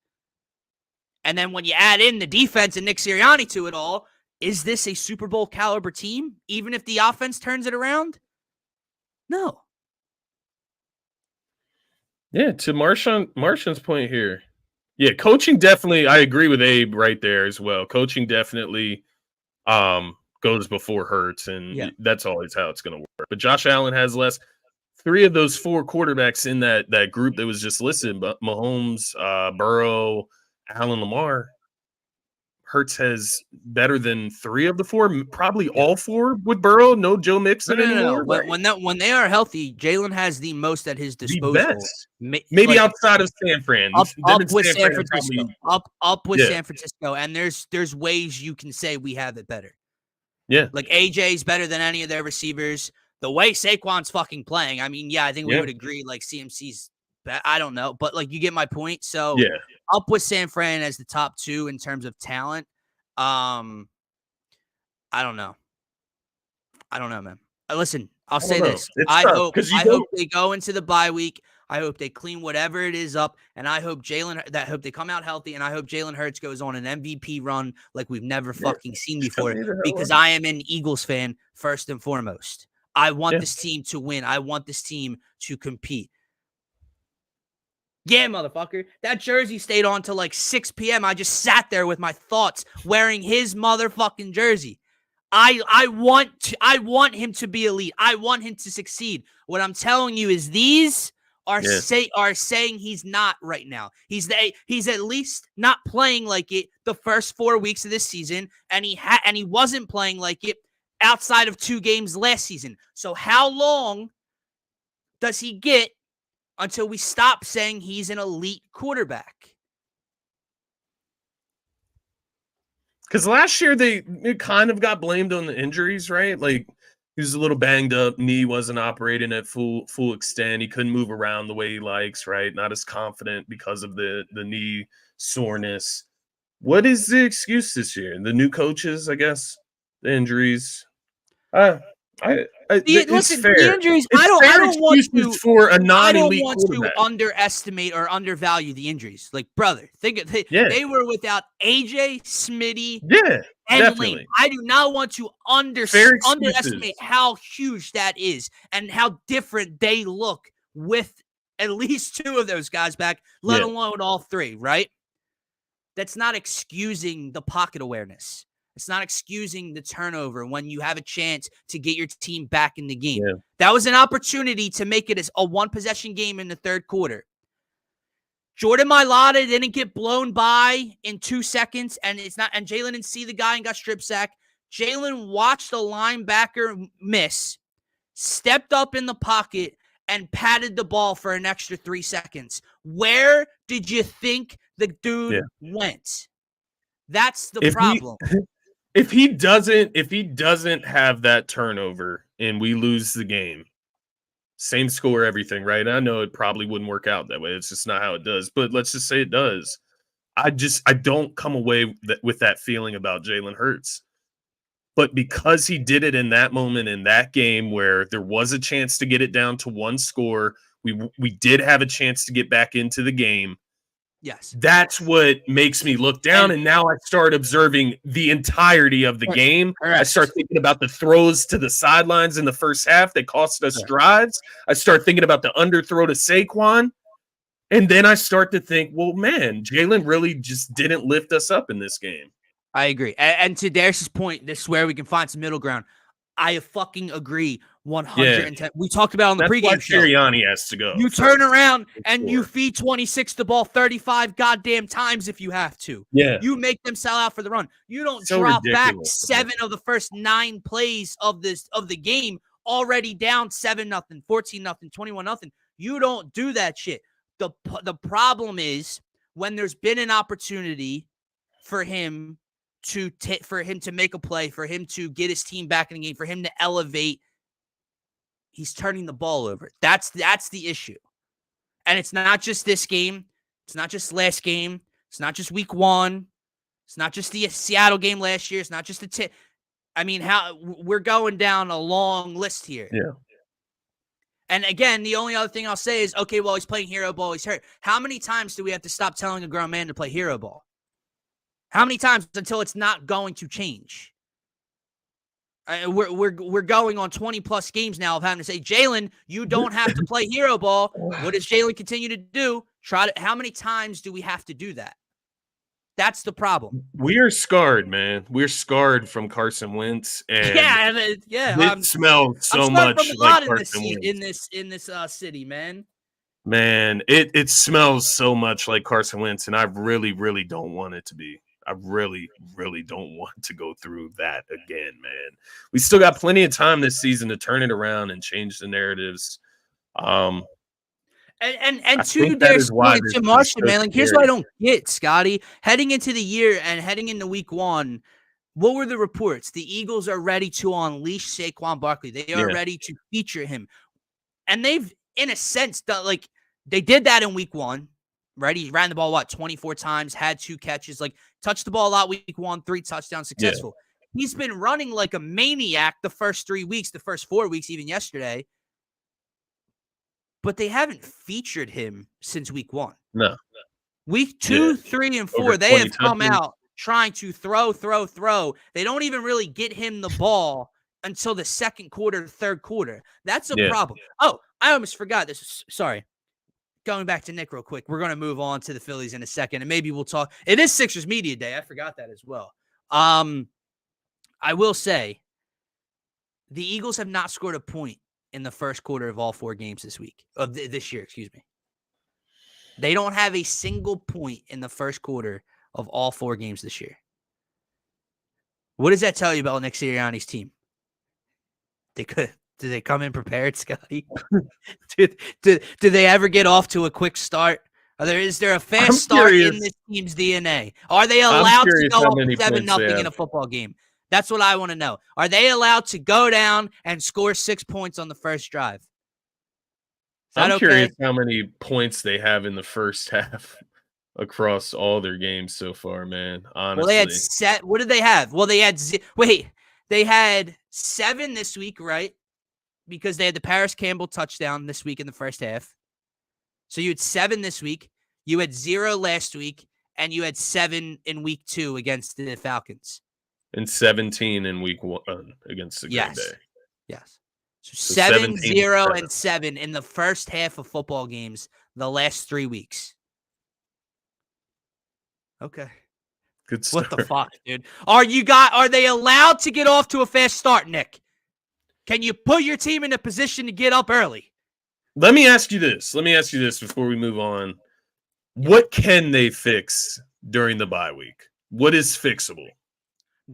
And then when you add in the defense and Nick Sirianni to it all, is this a Super Bowl caliber team, even if the offense turns it around? No. Yeah, to Martian's point here. Yeah, coaching definitely, I agree with Abe right there as well. Coaching definitely goes before Hurts, and that's always how it's going to work. But Josh Allen has less. 3 of those 4 quarterbacks in that group that was just listed, but Mahomes, Burrow, Allen, Lamar, Hurts has better than 3 of the 4, probably all 4 with Burrow. No Joe Mixon anymore. No. Right? When they are healthy, Jalen has the most at his The disposal. best. Maybe like, outside of San Fran. up with San Francisco. Probably, up with San Francisco. And there's ways you can say we have it better. Yeah. Like AJ's better than any of their receivers. The way Saquon's fucking playing, I mean, I think we would agree. Like CMC's, I don't know, but like you get my point. So up with San Fran as the top 2 in terms of talent. I don't know, man. Listen, I'll say this. I hope they go into the bye week. I hope they clean whatever it is up, and I hope they come out healthy, and I hope Jalen Hurts goes on an MVP run like we've never fucking seen before, because I am an Eagles fan first and foremost. I want this team to win. I want this team to compete. Yeah, motherfucker. That jersey stayed on till like 6 p.m. I just sat there with my thoughts wearing his motherfucking jersey. I want him to be elite. I want him to succeed. What I'm telling you is these are saying he's not right now. He's at least not playing like it the first 4 weeks of this season, and he wasn't playing like it outside of 2 games last season. So how long does he get until we stop saying he's an elite quarterback? Because last year it kind of got blamed on the injuries, right? Like he was a little banged up, knee wasn't operating at full extent. He couldn't move around the way he likes, right? Not as confident because of the knee soreness. What is the excuse this year? The new coaches, I guess, the injuries. Listen, the injuries. I don't want to underestimate or undervalue the injuries. Like, brother, they were without AJ, Smitty, and Lane. I do not want to underestimate how huge that is and how different they look with at least 2 of those guys back, let alone all 3. Right? That's not excusing the pocket awareness. It's not excusing the turnover when you have a chance to get your team back in the game. Yeah. That was an opportunity to make it as a 1-possession game in the 3rd quarter. Jordan Mailata didn't get blown by in 2 seconds, and Jalen didn't see the guy and got strip sacked. Jalen watched the linebacker miss, stepped up in the pocket, and patted the ball for an extra 3 seconds. Where did you think the dude went? That's the problem. If he doesn't have that turnover and we lose the game, same score, everything, right? I know it probably wouldn't work out that way. It's just not how it does. But let's just say it does. I don't come away with that feeling about Jalen Hurts. But because he did it in that moment, in that game where there was a chance to get it down to 1 score, we did have a chance to get back into the game. Yes. That's what makes me look down. And now I start observing the entirety of the game. Correct. I start thinking about the throws to the sidelines in the first half that cost us drives. I start thinking about the underthrow to Saquon. And then I start to think, well, man, Jalen really just didn't lift us up in this game. I agree. And to Darius's point, this is where we can find some middle ground. I fucking agree 110. Yeah. We talked about on the pregame show. Sirianni has to go. You turn around and you feed 26 the ball 35 goddamn times if you have to. Yeah. You make them sell out for the run. You don't drop back 7 of the first 9 plays of the game already down 7-0, 14-0, 21-0. You don't do that shit. The problem is when there's been an opportunity for him to make a play, for him to get his team back in the game, for him to elevate, he's turning the ball over. That's the issue. And it's not just this game. It's not just last game. It's not just week 1. It's not just the Seattle game last year. It's not just we're going down a long list here. Yeah. And again, the only other thing I'll say is, okay, well, he's playing hero ball. He's hurt. How many times do we have to stop telling a grown man to play hero ball? How many times until it's not going to change? We're going on 20-plus games now of having to say, Jalen, you don't have to play hero ball. What does Jalen continue to do? How many times do we have to do that? That's the problem. We are scarred, man. We're scarred from Carson Wentz, and Yeah. it smells I'm so scarred from much a like lot Carson Wentz. in this city, man. Man, it smells so much like Carson Wentz, and I really, really don't want it to be. I really, really don't want to go through that again, man. We still got plenty of time this season to turn it around and change the narratives. And I to think that their is why point, this to is Martian, so man, like, here's what I scary. don't get, Scotty. Heading into the year and heading into week 1, what were the reports? The Eagles are ready to unleash Saquon Barkley. They are Yeah, ready to feature him. And they've, in a sense, done, like, they did that in week 1, right? He ran the ball, 24 times, had 2 catches, like, touched the ball a lot week 1, 3 touchdowns, successful. He's been running like a maniac the first 3 weeks, the first 4 weeks, even yesterday. But they haven't featured him since week 1. no, Week 2, 3, and 4, over they 20 have come touches. out trying to throw. They don't even really get him the ball until the second quarter, third quarter. That's a problem. Oh, I almost forgot this. Sorry. Going back to Nick real quick. We're going to move on to the Phillies in a second, and maybe we'll talk. It is Sixers Media Day. I forgot that as well. I will say the Eagles have not scored a point in the first quarter of all 4 games this year, excuse me. They don't have a single point in the first quarter of all 4 games this year. What does that tell you about Nick Sirianni's team? Did they come in prepared, Scotty? did they ever get off to a quick start? Is there a fast start in this team's DNA? Are they allowed to go up 7-0 in a football game? That's what I want to know. Are they allowed to go down and score 6 points on the first drive? I'm curious how many points they have in the first half across all their games so far, man. Honestly. Well, they had what did they have? Well, they had 7 this week, right? Because they had the Paris Campbell touchdown this week in the first half. So you had 7 this week. You had 0 last week, and you had 7 in week 2 against the Falcons. And 17 in week 1 against the Green Bay. Yes. So 7, 0, and 7 in the first half of football games the last 3 weeks. Okay. Good start. What the fuck, dude? Are they allowed to get off to a fast start, Nick? Can you put your team in a position to get up early? Let me ask you this before we move on. What can they fix during the bye week? What is fixable?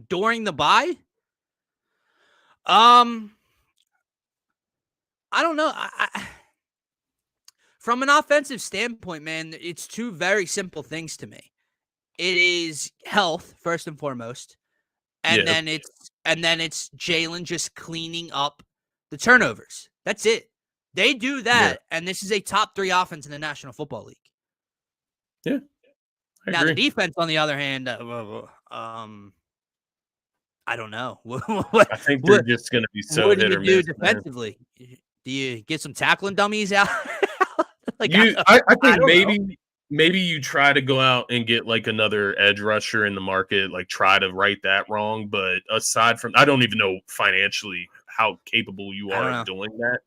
During the bye? I don't know. From an offensive standpoint, man, it's 2 very simple things to me. It is health first and foremost, and then it's Jalen just cleaning up the turnovers. That's it. They do that, and this is a top 3 offense in the National Football League. Yeah. Now the defense, on the other hand, I don't know. I think they're just going to be so hit or miss. What do you do defensively? Man. Do you get some tackling dummies out? I think maybe you try to go out and get like another edge rusher in the market, like try to right that wrong. But aside from, I don't even know financially how capable you are of doing that.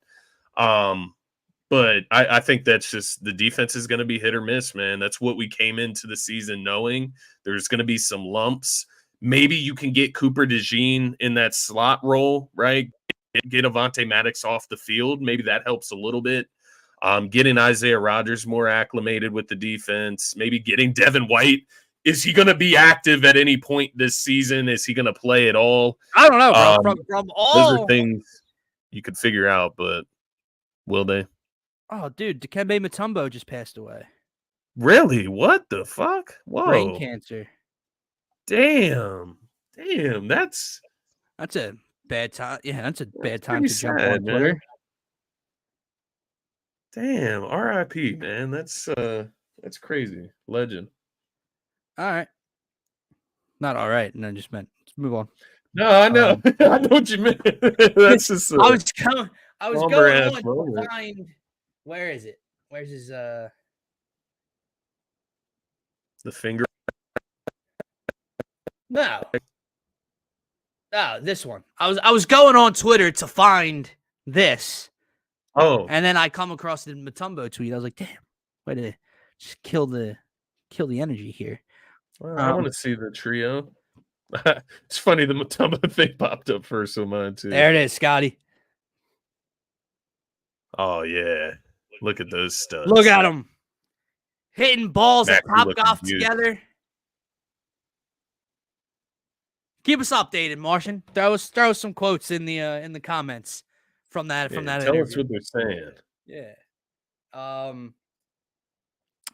But I think that's just the defense is going to be hit or miss, man. That's what we came into the season knowing. There's going to be some lumps. Maybe you can get Cooper DeJean in that slot role, right? Get Avonte Maddox off the field. Maybe that helps a little bit. Getting Isaiah Rodgers more acclimated with the defense. Maybe getting Devin White. Is he going to be active at any point this season? Is he going to play at all? I don't know, bro. From all those are things you could figure out, but will they? Oh, dude, Dikembe Mutombo just passed away. Really? What the fuck? Whoa. Brain cancer. Damn. That's a bad time. Yeah, that's a bad time to jump on man. Twitter. Damn. R.I.P. man. That's crazy. Legend. All right. Not all right. And I just meant let's move on. No, I know. I know what you meant. That's just I was going on to find. Where is it? Where's his the finger? No, this one. I was going on Twitter to find this. Oh, and then I come across the Mutombo tweet. I was like, damn, way to just kill the energy here. Well, I want to see the trio. It's funny the Mutombo thing popped up first on mine too. There it is, Scotty. Oh yeah, look at those studs. Look at them hitting balls at Maxie looking Topgolf huge. together. Keep us updated, Martian. Throw some quotes in the comments from that Tell interview. us what they're saying. Yeah.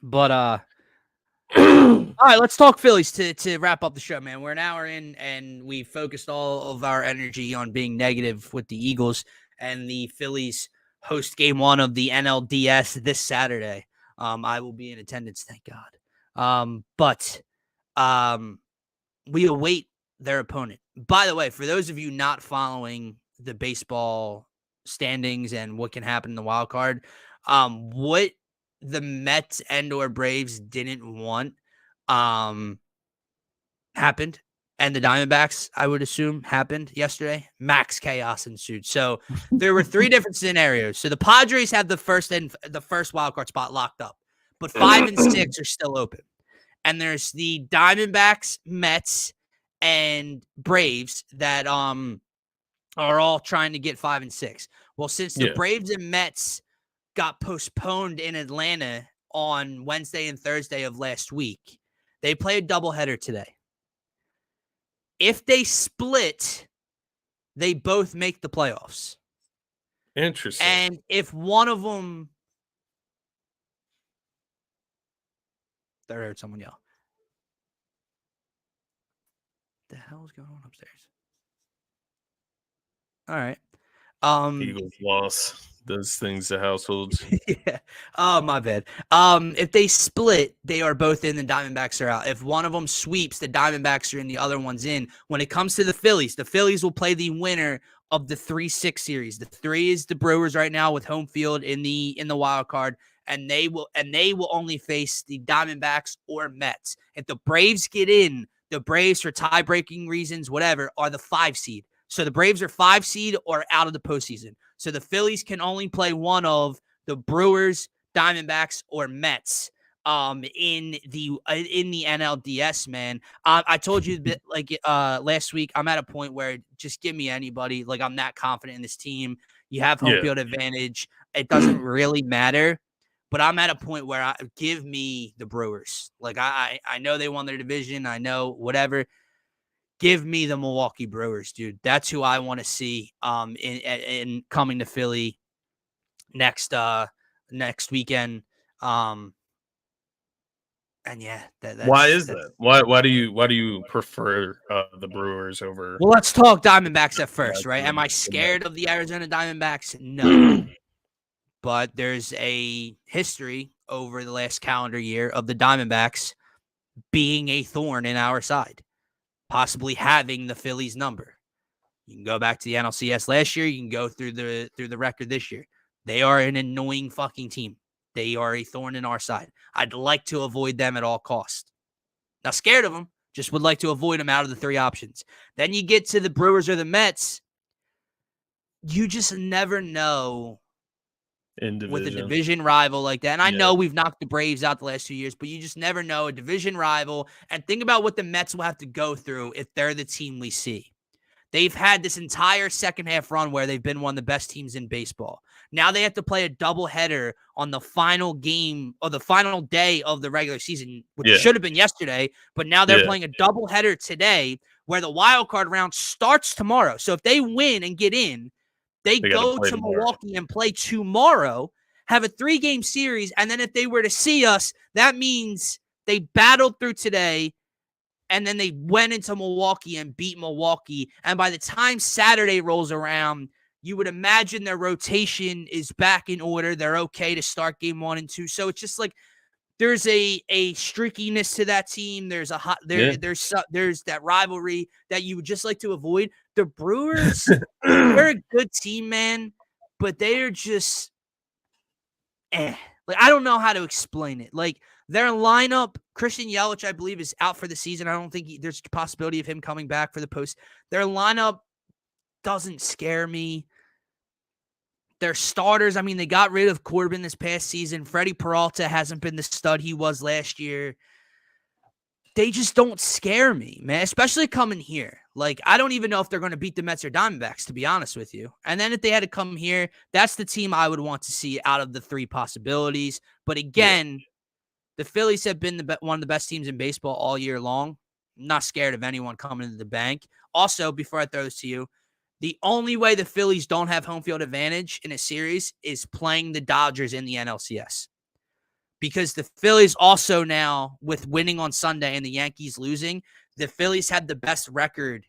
But all right, let's talk Phillies to wrap up the show, man. We're an hour in, and we focused all of our energy on being negative with the Eagles, and the Phillies host Game 1 of the NLDS this Saturday. I will be in attendance, thank God. But we await their opponent. By the way, for those of you not following the baseball standings and what can happen in the wild card, what the Mets and or Braves didn't want happened, and the Diamondbacks, I would assume, happened yesterday. Max chaos ensued. So there were three different scenarios. So the Padres had the first wild card spot locked up, but 5 and 6 are still open. And there's the Diamondbacks, Mets, and Braves that are all trying to get 5 and 6. Well, since the Braves and Mets got postponed in Atlanta on Wednesday and Thursday of last week, they play a doubleheader today. If they split, they both make the playoffs. Interesting. And if one of them, I heard someone yell. What the hell is going on upstairs? All right. Eagles loss does things to households. Yeah. Oh, my bad. If they split, they are both in, the Diamondbacks are out. If one of them sweeps, the Diamondbacks are in, the other one's in. When it comes to the Phillies will play the winner of the 3-6 series. The 3 is the Brewers right now with home field in the wild card, and they will only face the Diamondbacks or Mets. If the Braves get in, the Braves, for tie-breaking reasons, whatever, are the 5 seed. So the Braves are 5 seed or out of the postseason. So the Phillies can only play one of the Brewers, Diamondbacks, or Mets in the NLDS, man. I told you last week, I'm at a point where just give me anybody. Like, I'm that confident in this team. You have home field advantage. It doesn't really matter. But I'm at a point where give me the Brewers. Like, I know they won their division. I know whatever. Give me the Milwaukee Brewers, dude. That's who I want to see in coming to Philly next weekend. And yeah, why is that? Why do you prefer the Brewers over? Well, let's talk Diamondbacks at first, right? Am I scared of the Arizona Diamondbacks? No. But there's a history over the last calendar year of the Diamondbacks being a thorn in our side, possibly having the Phillies number. You can go back to the NLCS last year. You can go through the record this year. They are an annoying fucking team. They are a thorn in our side. I'd like to avoid them at all costs. Not scared of them, just would like to avoid them out of the 3 options. Then you get to the Brewers or the Mets. You just never know with a division rival like that. And I know we've knocked the Braves out the last 2 years, but you just never know. A division rival. And think about what the Mets will have to go through if they're the team we see. They've had this entire second half run where they've been one of the best teams in baseball. Now they have to play a doubleheader on the final game or the final day of the regular season, which should have been yesterday. But now they're playing a doubleheader today where the wild card round starts tomorrow. So if they win and get in, they go to Milwaukee and play tomorrow, have a 3-game series. And then if they were to see us, that means they battled through today. And then they went into Milwaukee and beat Milwaukee. And by the time Saturday rolls around, you would imagine their rotation is back in order. They're okay to start game 1 and 2. So it's just like there's a streakiness to that team. There's there's that rivalry that you would just like to avoid. The Brewers, they're a good team, man, but they're just like, I don't know how to explain it. Like, their lineup, Christian Yelich, I believe, is out for the season. I don't think there's a possibility of him coming back for the post. Their lineup doesn't scare me. Their starters, I mean, they got rid of Corbin this past season. Freddie Peralta hasn't been the stud he was last year. they just don't scare me, man, especially coming here. Like, I don't even know if they're going to beat the Mets or Diamondbacks, to be honest with you. And then if they had to come here, that's the team I would want to see out of the three possibilities. But again, the Phillies have been one of the best teams in baseball all year long. I'm not scared of anyone coming into the bank. Also, before I throw this to you, the only way the Phillies don't have home field advantage in a series is playing the Dodgers in the NLCS. Because the Phillies also now, with winning on Sunday and the Yankees losing, the Phillies had the best record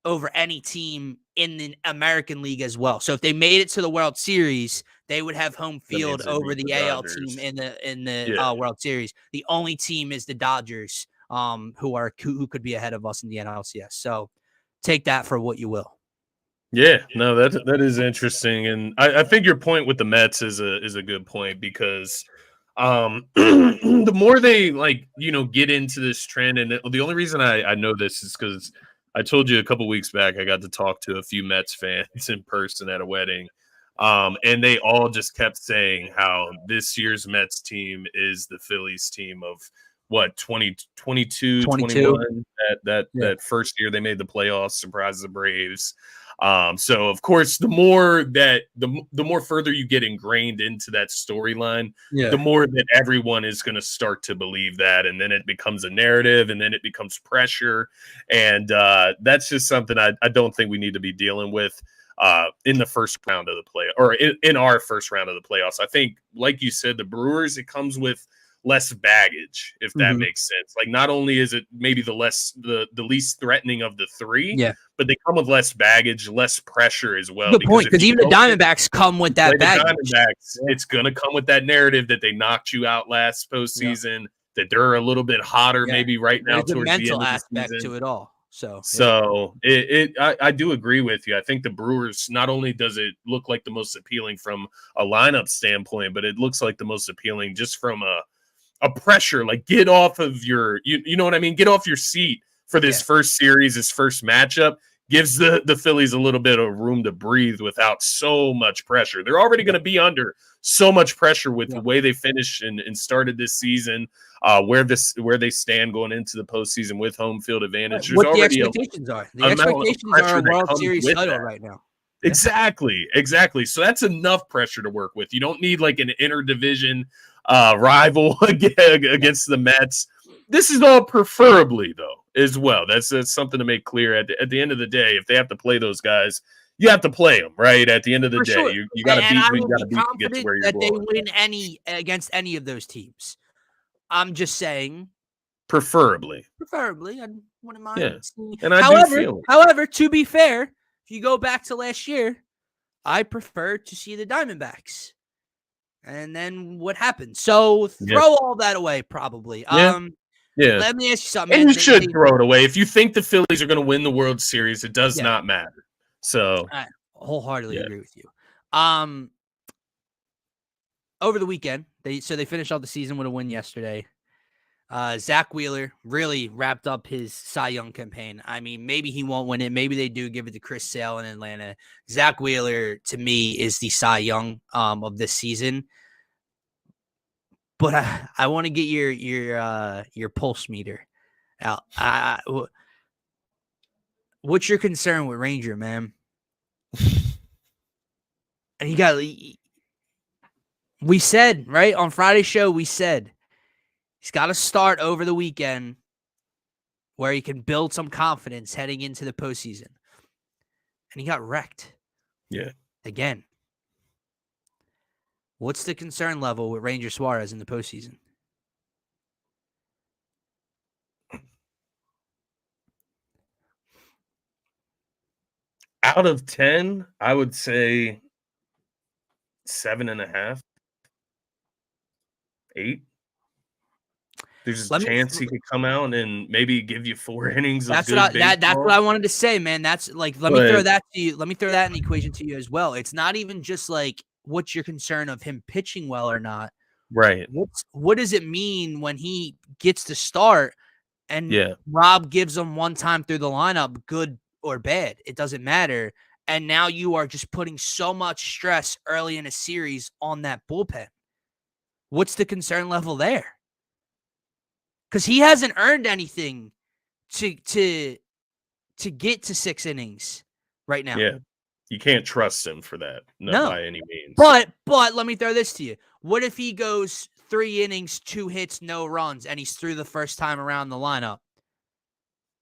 over any team in the American League as well. So if they made it to the World Series, they would have home field over the AL team in the World Series. The only team is the Dodgers, who could be ahead of us in the NLCS. So take that for what you will. Yeah, no, that is interesting, and I think your point with the Mets is a good point because the more they get into this trend, and the only reason I know this is because I told you a couple weeks back I got to talk to a few Mets fans in person at a wedding, and they all just kept saying how this year's Mets team is the Phillies team of what 2022, 21, that first year they made the playoffs, surprised the Braves. So of course, the more further you get ingrained into that storyline, the more that everyone is going to start to believe that, and then it becomes a narrative, and then it becomes pressure, and that's just something I don't think we need to be dealing with in the first round of the play, or in our first round of the playoffs. I think, like you said, the Brewers, it comes with less baggage, if that makes sense. Like, not only is it maybe the least threatening of the three, but they come with less baggage, less pressure as well. Good point, because even the Diamondbacks come with that baggage. It's going to come with that narrative that they knocked you out last postseason, that they're a little bit hotter maybe right now towards the end of the aspect season. To it all. I do agree with you. I think the Brewers, not only does it look like the most appealing from a lineup standpoint, but it looks like the most appealing just from a pressure, like get off of your, you know what I mean? Get off your seat for this first series, this first matchup. Gives the Phillies a little bit of room to breathe without so much pressure. They're already going to be under so much pressure with the way they finished and started this season, where they stand going into the postseason with home field advantage. There's what the expectations are. The expectations are a World Series title right now. Exactly. So that's enough pressure to work with. You don't need like an interdivision rival against the Mets. This is all preferably, though, as well. That's something to make clear. At the end of the day, if they have to play those guys, you have to play them, right? At the end of the day, you got to beat them. You got to beat to get to where you're going. That they win against any of those teams. I'm just saying. Preferably, I wouldn't mind. Yeah, and however, to be fair, if you go back to last year, I prefer to see the Diamondbacks. And then what happened? So throw all that away, probably. Let me ask you something. And you should throw it away. If you think the Phillies are going to win the World Series, it does not matter. So I wholeheartedly agree with you. Over the weekend, they finished off the season with a win yesterday. Zach Wheeler really wrapped up his Cy Young campaign. I mean, maybe he won't win it. Maybe they do give it to Chris Sale in Atlanta. Zach Wheeler, to me, is the Cy Young of this season. But I want to get your pulse meter out. What's your concern with Ranger, man? And we said, right, on Friday's show, we said he's got to start over the weekend where he can build some confidence heading into the postseason. And he got wrecked. Yeah. Again. What's the concern level with Ranger Suarez in the postseason? Out of 10, I would say 7.5, 8. There's a chance he could come out and maybe give you 4 innings of good baseball. That's what I wanted to say, man. That's like, let me throw that to you. Let me throw that in the equation to you as well. It's not even just like, what's your concern of him pitching well or not? Right. What does it mean when he gets to start and Rob gives him one time through the lineup, good or bad? It doesn't matter. And now you are just putting so much stress early in a series on that bullpen. What's the concern level there? because he hasn't earned anything to get to 6 innings right now. Yeah. You can't trust him for that. No. By any means. But let me throw this to you. What if he goes 3 innings, 2 hits, no runs, and he's through the first time around the lineup?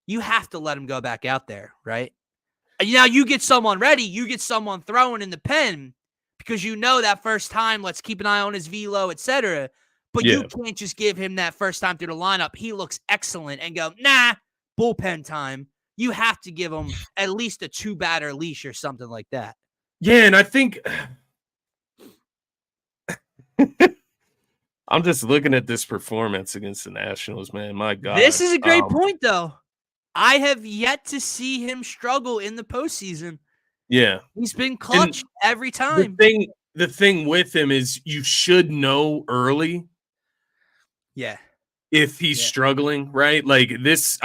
You have to let him go back out there, right? Now you get someone ready. You get someone throwing in the pen because you know that first time, let's keep an eye on his velo, etc. But you can't just give him that first time through the lineup. He looks excellent and go, nah, bullpen time. You have to give him at least a 2-batter leash or something like that. Yeah, and I think I'm just looking at this performance against the Nationals, man. My God. This is a great point, though. I have yet to see him struggle in the postseason. Yeah. He's been clutch every time. The thing with him is you should know early. Yeah. If he's struggling, right? Like this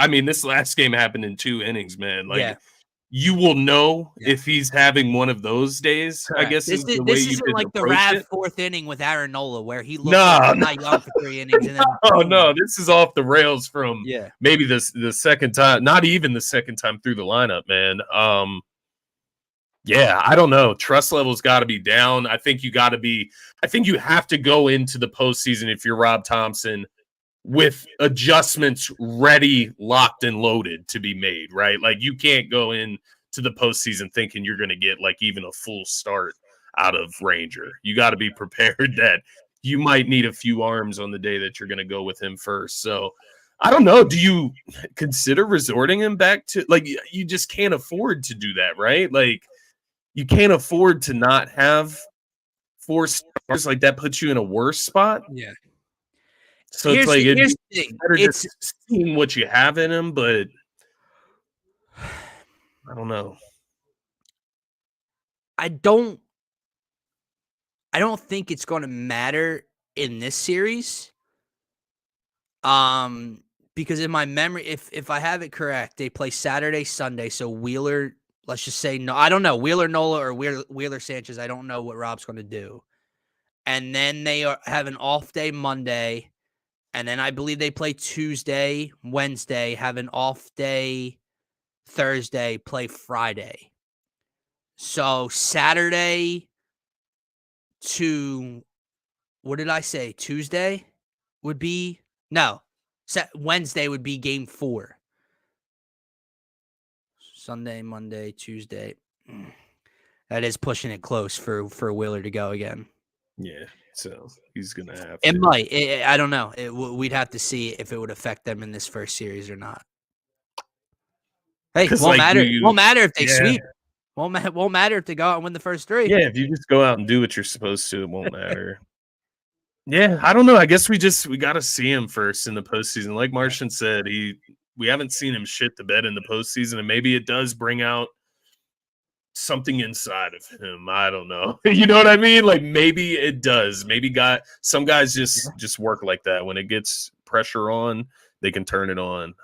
last game happened in 2 innings, man. Like you will know if he's having one of those days. Correct. I guess this isn't like the Rav 4th inning with Aaron Nola where he looked like young for 3 innings. And then no, this is off the rails from maybe the second time, not even the second time through the lineup, man. Yeah, I don't know. Trust level's got to be down. I think you have to go into the postseason if you're Rob Thompson with adjustments ready, locked, and loaded to be made, right? Like you can't go in to the postseason thinking you're going to get like even a full start out of Ranger. You got to be prepared that you might need a few arms on the day that you're going to go with him first. So I don't know. Do you consider resorting him back to like you just can't afford to do that, right? Like you can't afford to not have 4 stars. Like that puts you in a worse spot. Yeah. So it's like it's better just seeing what you have in him, but I don't know. I don't think it's going to matter in this series. Because in my memory, if I have it correct, they play Saturday, Sunday. So Wheeler, let's just say no, I don't know, Wheeler Nola or Wheeler Sanchez. I don't know what Rob's going to do. And then they have an off day Monday. And then I believe they play Tuesday, Wednesday, have an off day Thursday, play Friday. So Saturday to, what did I say? Tuesday would be, no, Wednesday would be game 4. Sunday, Monday, Tuesday. That is pushing it close for Wheeler to go again. Yeah. So he's going to have to. It might. I don't know. We'd have to see if it would affect them in this first series or not. Hey, won't matter. Won't matter if they sweep. Won't matter if they go out and win the first 3. Yeah, if you just go out and do what you're supposed to, it won't matter. Yeah, I don't know. I guess we got to see him first in the postseason. Like Martian said, we haven't seen him shit the bed in the postseason, and maybe it does bring out something inside of him. I don't know. You know what I mean? Like maybe it does. Maybe some guys just work like that. When it gets pressure on, they can turn it on.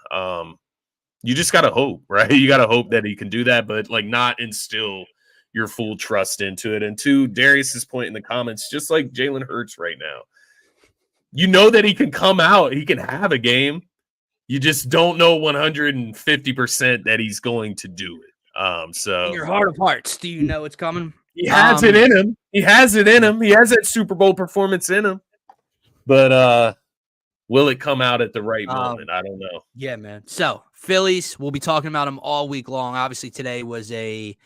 You just gotta hope, right? You gotta hope that he can do that, but like not instill your full trust into it. And to Darius's point in the comments, just like Jalen Hurts right now, you know that he can come out, he can have a game. You just don't know 150% that he's going to do it. So in your heart of hearts, do you know it's coming? He has it in him. He has it in him. He has that Super Bowl performance in him. But will it come out at the right moment? I don't know. Yeah, man. So Phillies, we'll be talking about them all week long. Obviously, today was a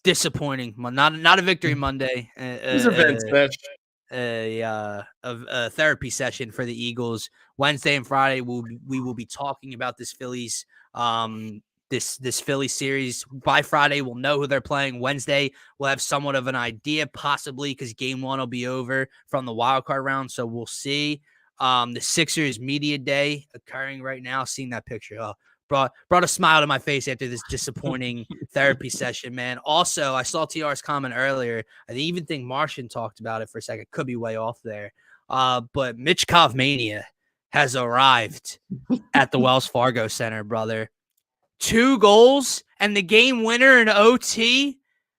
disappointing, not a victory Monday. It was a therapy session for the Eagles. Wednesday and Friday, we will be talking about this Phillies this Philly series. By Friday, we'll know who they're playing. Wednesday, we'll have somewhat of an idea, possibly, because game 1 will be over from the wild card round. So we'll see. The Sixers media day occurring right now. Seeing that picture, brought a smile to my face after this disappointing therapy session, man. Also, I saw TR's comment earlier. I even think Martian talked about it for a second. Could be way off there. But Mitch Kovmania has arrived at the Wells Fargo Center, brother. 2 goals and the game winner in OT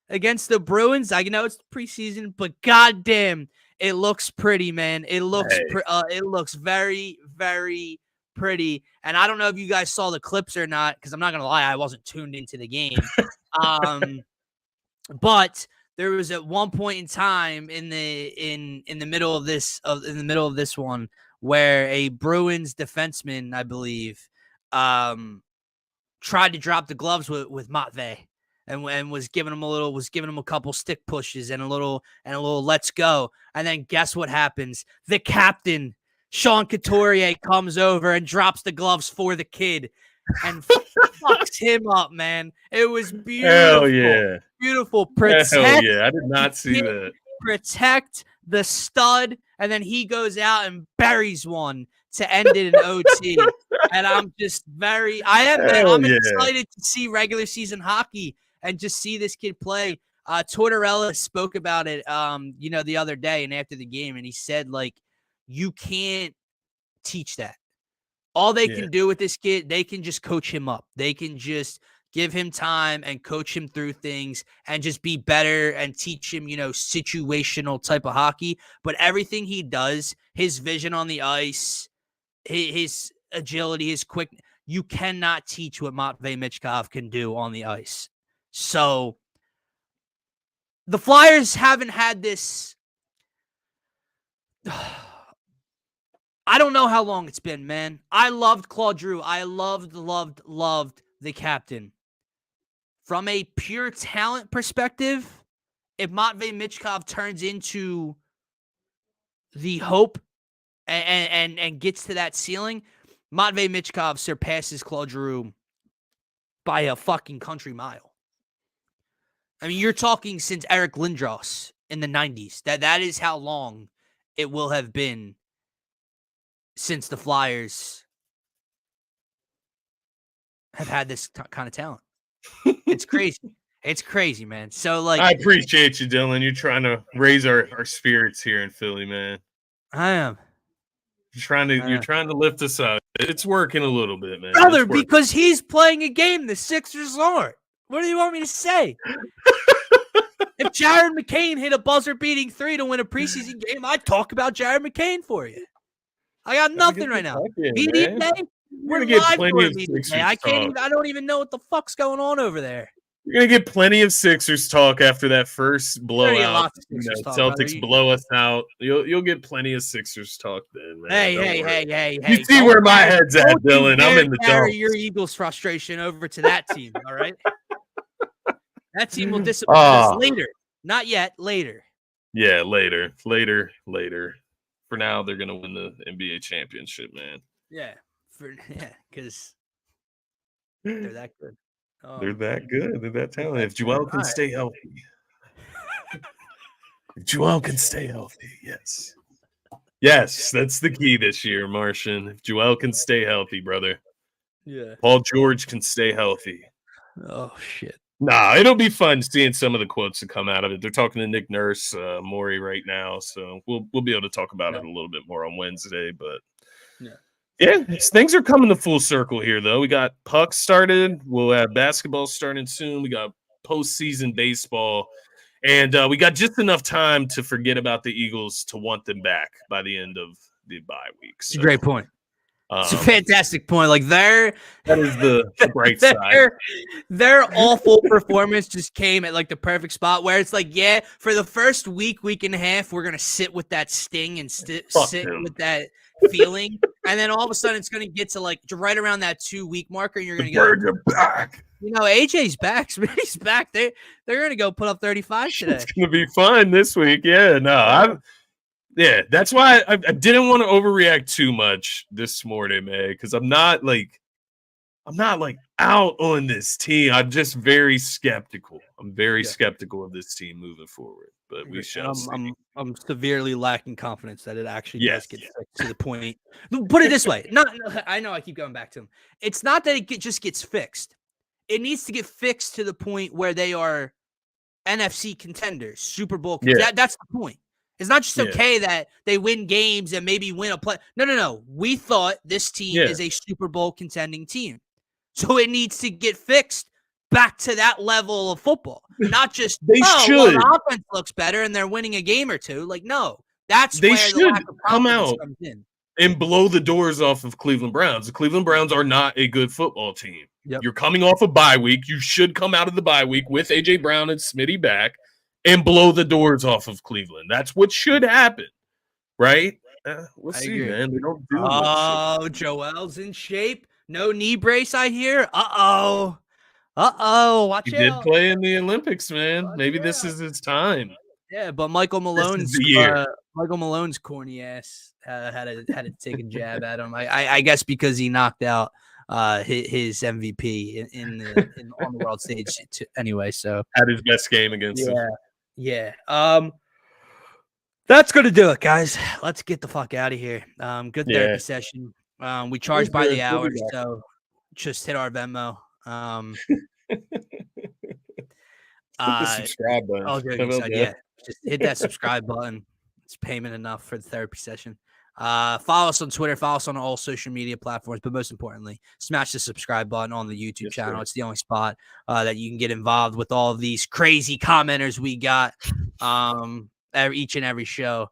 against the Bruins. I know it's preseason, but goddamn, it looks pretty, man. It looks it looks very, very pretty. And I don't know if you guys saw the clips or not, because I'm not gonna lie, I wasn't tuned into the game. But there was at one point in time in the middle of this one where a Bruins defenseman, I believe, tried to drop the gloves with Matvey and was giving him a couple stick pushes and a little let's go. And then guess what happens? The captain, Sean Couturier, comes over and drops the gloves for the kid and fucks him up, man. It was beautiful. Hell yeah. Beautiful. Hell yeah. I did not see that. Protect the stud, and then he goes out and buries one to end it in OT. And I'm just I'm excited to see regular season hockey and just see this kid play. Tortorella spoke about it, the other day and after the game, and he said, like, you can't teach that. All they can do with this kid, they can just coach him up. They can just give him time and coach him through things and just be better and teach him, situational type of hockey. But everything he does, his vision on the ice, his agility, his quick, you cannot teach what Matvey Michkov can do on the ice. So the Flyers haven't had this. I don't know how long it's been, man. I loved Claude Giroux. I loved the captain. From a pure talent perspective, if Matvey Michkov turns into the hope and gets to that ceiling, Matvey Michkov surpasses Claude Giroux by a fucking country mile. I mean, you're talking since Eric Lindros in the 90s. That is how long it will have been since the Flyers have had this kind of talent. It's crazy. It's crazy, man. So, like, I appreciate you, Dylan. You're trying to raise our spirits here in Philly, man. I am. You're trying to lift us up. It's working a little bit, man. Brother, because he's playing a game the Sixers aren't. What do you want me to say? If Jared McCain hit a buzzer-beating 3 to win a preseason game, I'd talk about Jared McCain for you. I got nothing right now. Media day? We're gonna get live plenty for of media Sixers day. I don't even know what the fuck's going on over there. You're gonna get plenty of Sixers talk after that first blowout. Celtics blow us out. You'll get plenty of Sixers talk then, man. Hey. You see where my head's at, Dylan. I'm in the carry dumps. your Eagles frustration over to that team, all right? That team will disappoint us later. Not yet, later. Yeah, later. For now, they're gonna win the NBA championship, man. Yeah, because they're that good. They're that good. They're that talented. If Joel can stay healthy. If Joel can stay healthy, yes. Yes, that's the key this year, Martian. If Joel can stay healthy, brother. Yeah. Paul George can stay healthy. Oh, shit. Nah, it'll be fun seeing some of the quotes that come out of it. They're talking to Nick Nurse, Maury right now, so we'll be able to talk about it a little bit more on Wednesday. But yeah, things are coming to full circle here, though. We got pucks started. We'll have basketball starting soon. We got postseason baseball, and we got just enough time to forget about the Eagles to want them back by the end of the bye week. So, it's a great point. It's a fantastic point. Like, that is the bright side. Their awful performance just came at like the perfect spot where it's like, yeah, for the first week and a half, we're gonna sit with that sting and sit with that feeling, and then all of a sudden it's gonna get to like right around that 2-week marker, and you're gonna go, "Birds are back." AJ's back. Smitty's back. They're gonna go put up 35 today. It's gonna be fun this week. Yeah, no, Yeah, that's why I didn't want to overreact too much this morning, man, because I'm not out on this team. I'm just very skeptical. I'm very skeptical of this team moving forward, but we shall see. I'm severely lacking confidence that it actually does get fixed to the point. Put it this way. I know I keep going back to him. It's not that it just gets fixed. It needs to get fixed to the point where they are NFC contenders, Super Bowl contenders. That's the point. It's not just okay that they win games and maybe win a play. No. We thought this team is a Super Bowl contending team. So it needs to get fixed back to that level of football. Not just, the offense looks better and they're winning a game or two. Like, no. That's they where should the lack of come out comes in. and blow the doors off of Cleveland Browns. The Cleveland Browns are not a good football team. Yep. You're coming off a bye week. You should come out of the bye week with A.J. Brown and Smitty back and blow the doors off of Cleveland. That's what should happen, right? We'll see, man. They don't do much. Joel's in shape. No knee brace, I hear. Uh-oh. Watch he out. did play in the Olympics, man. Maybe this is his time. Yeah, but Michael Malone's corny ass had to take a jab at him. I guess because he knocked out his MVP on the world stage anyway. So had his best game against him. Yeah. That's gonna do it, guys. Let's get the fuck out of here. Good therapy session. We charge by the hour, so just hit our Venmo. Hit the subscribe button. Just hit that subscribe button. It's payment enough for the therapy session. Follow us on Twitter, follow us on all social media platforms, but most importantly, smash the subscribe button on the YouTube channel. Sir. It's the only spot that you can get involved with all of these crazy commenters we got each and every show.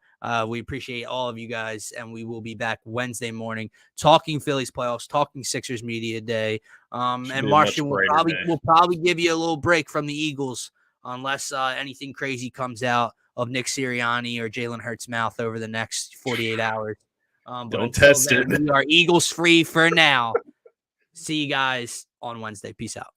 We appreciate all of you guys, and we will be back Wednesday morning talking Phillies playoffs, talking Sixers Media Day. And Martian will probably give you a little break from the Eagles unless anything crazy comes out of Nick Sirianni or Jalen Hurts' mouth over the next 48 hours. But don't test it. We are Eagles free for now. See you guys on Wednesday. Peace out.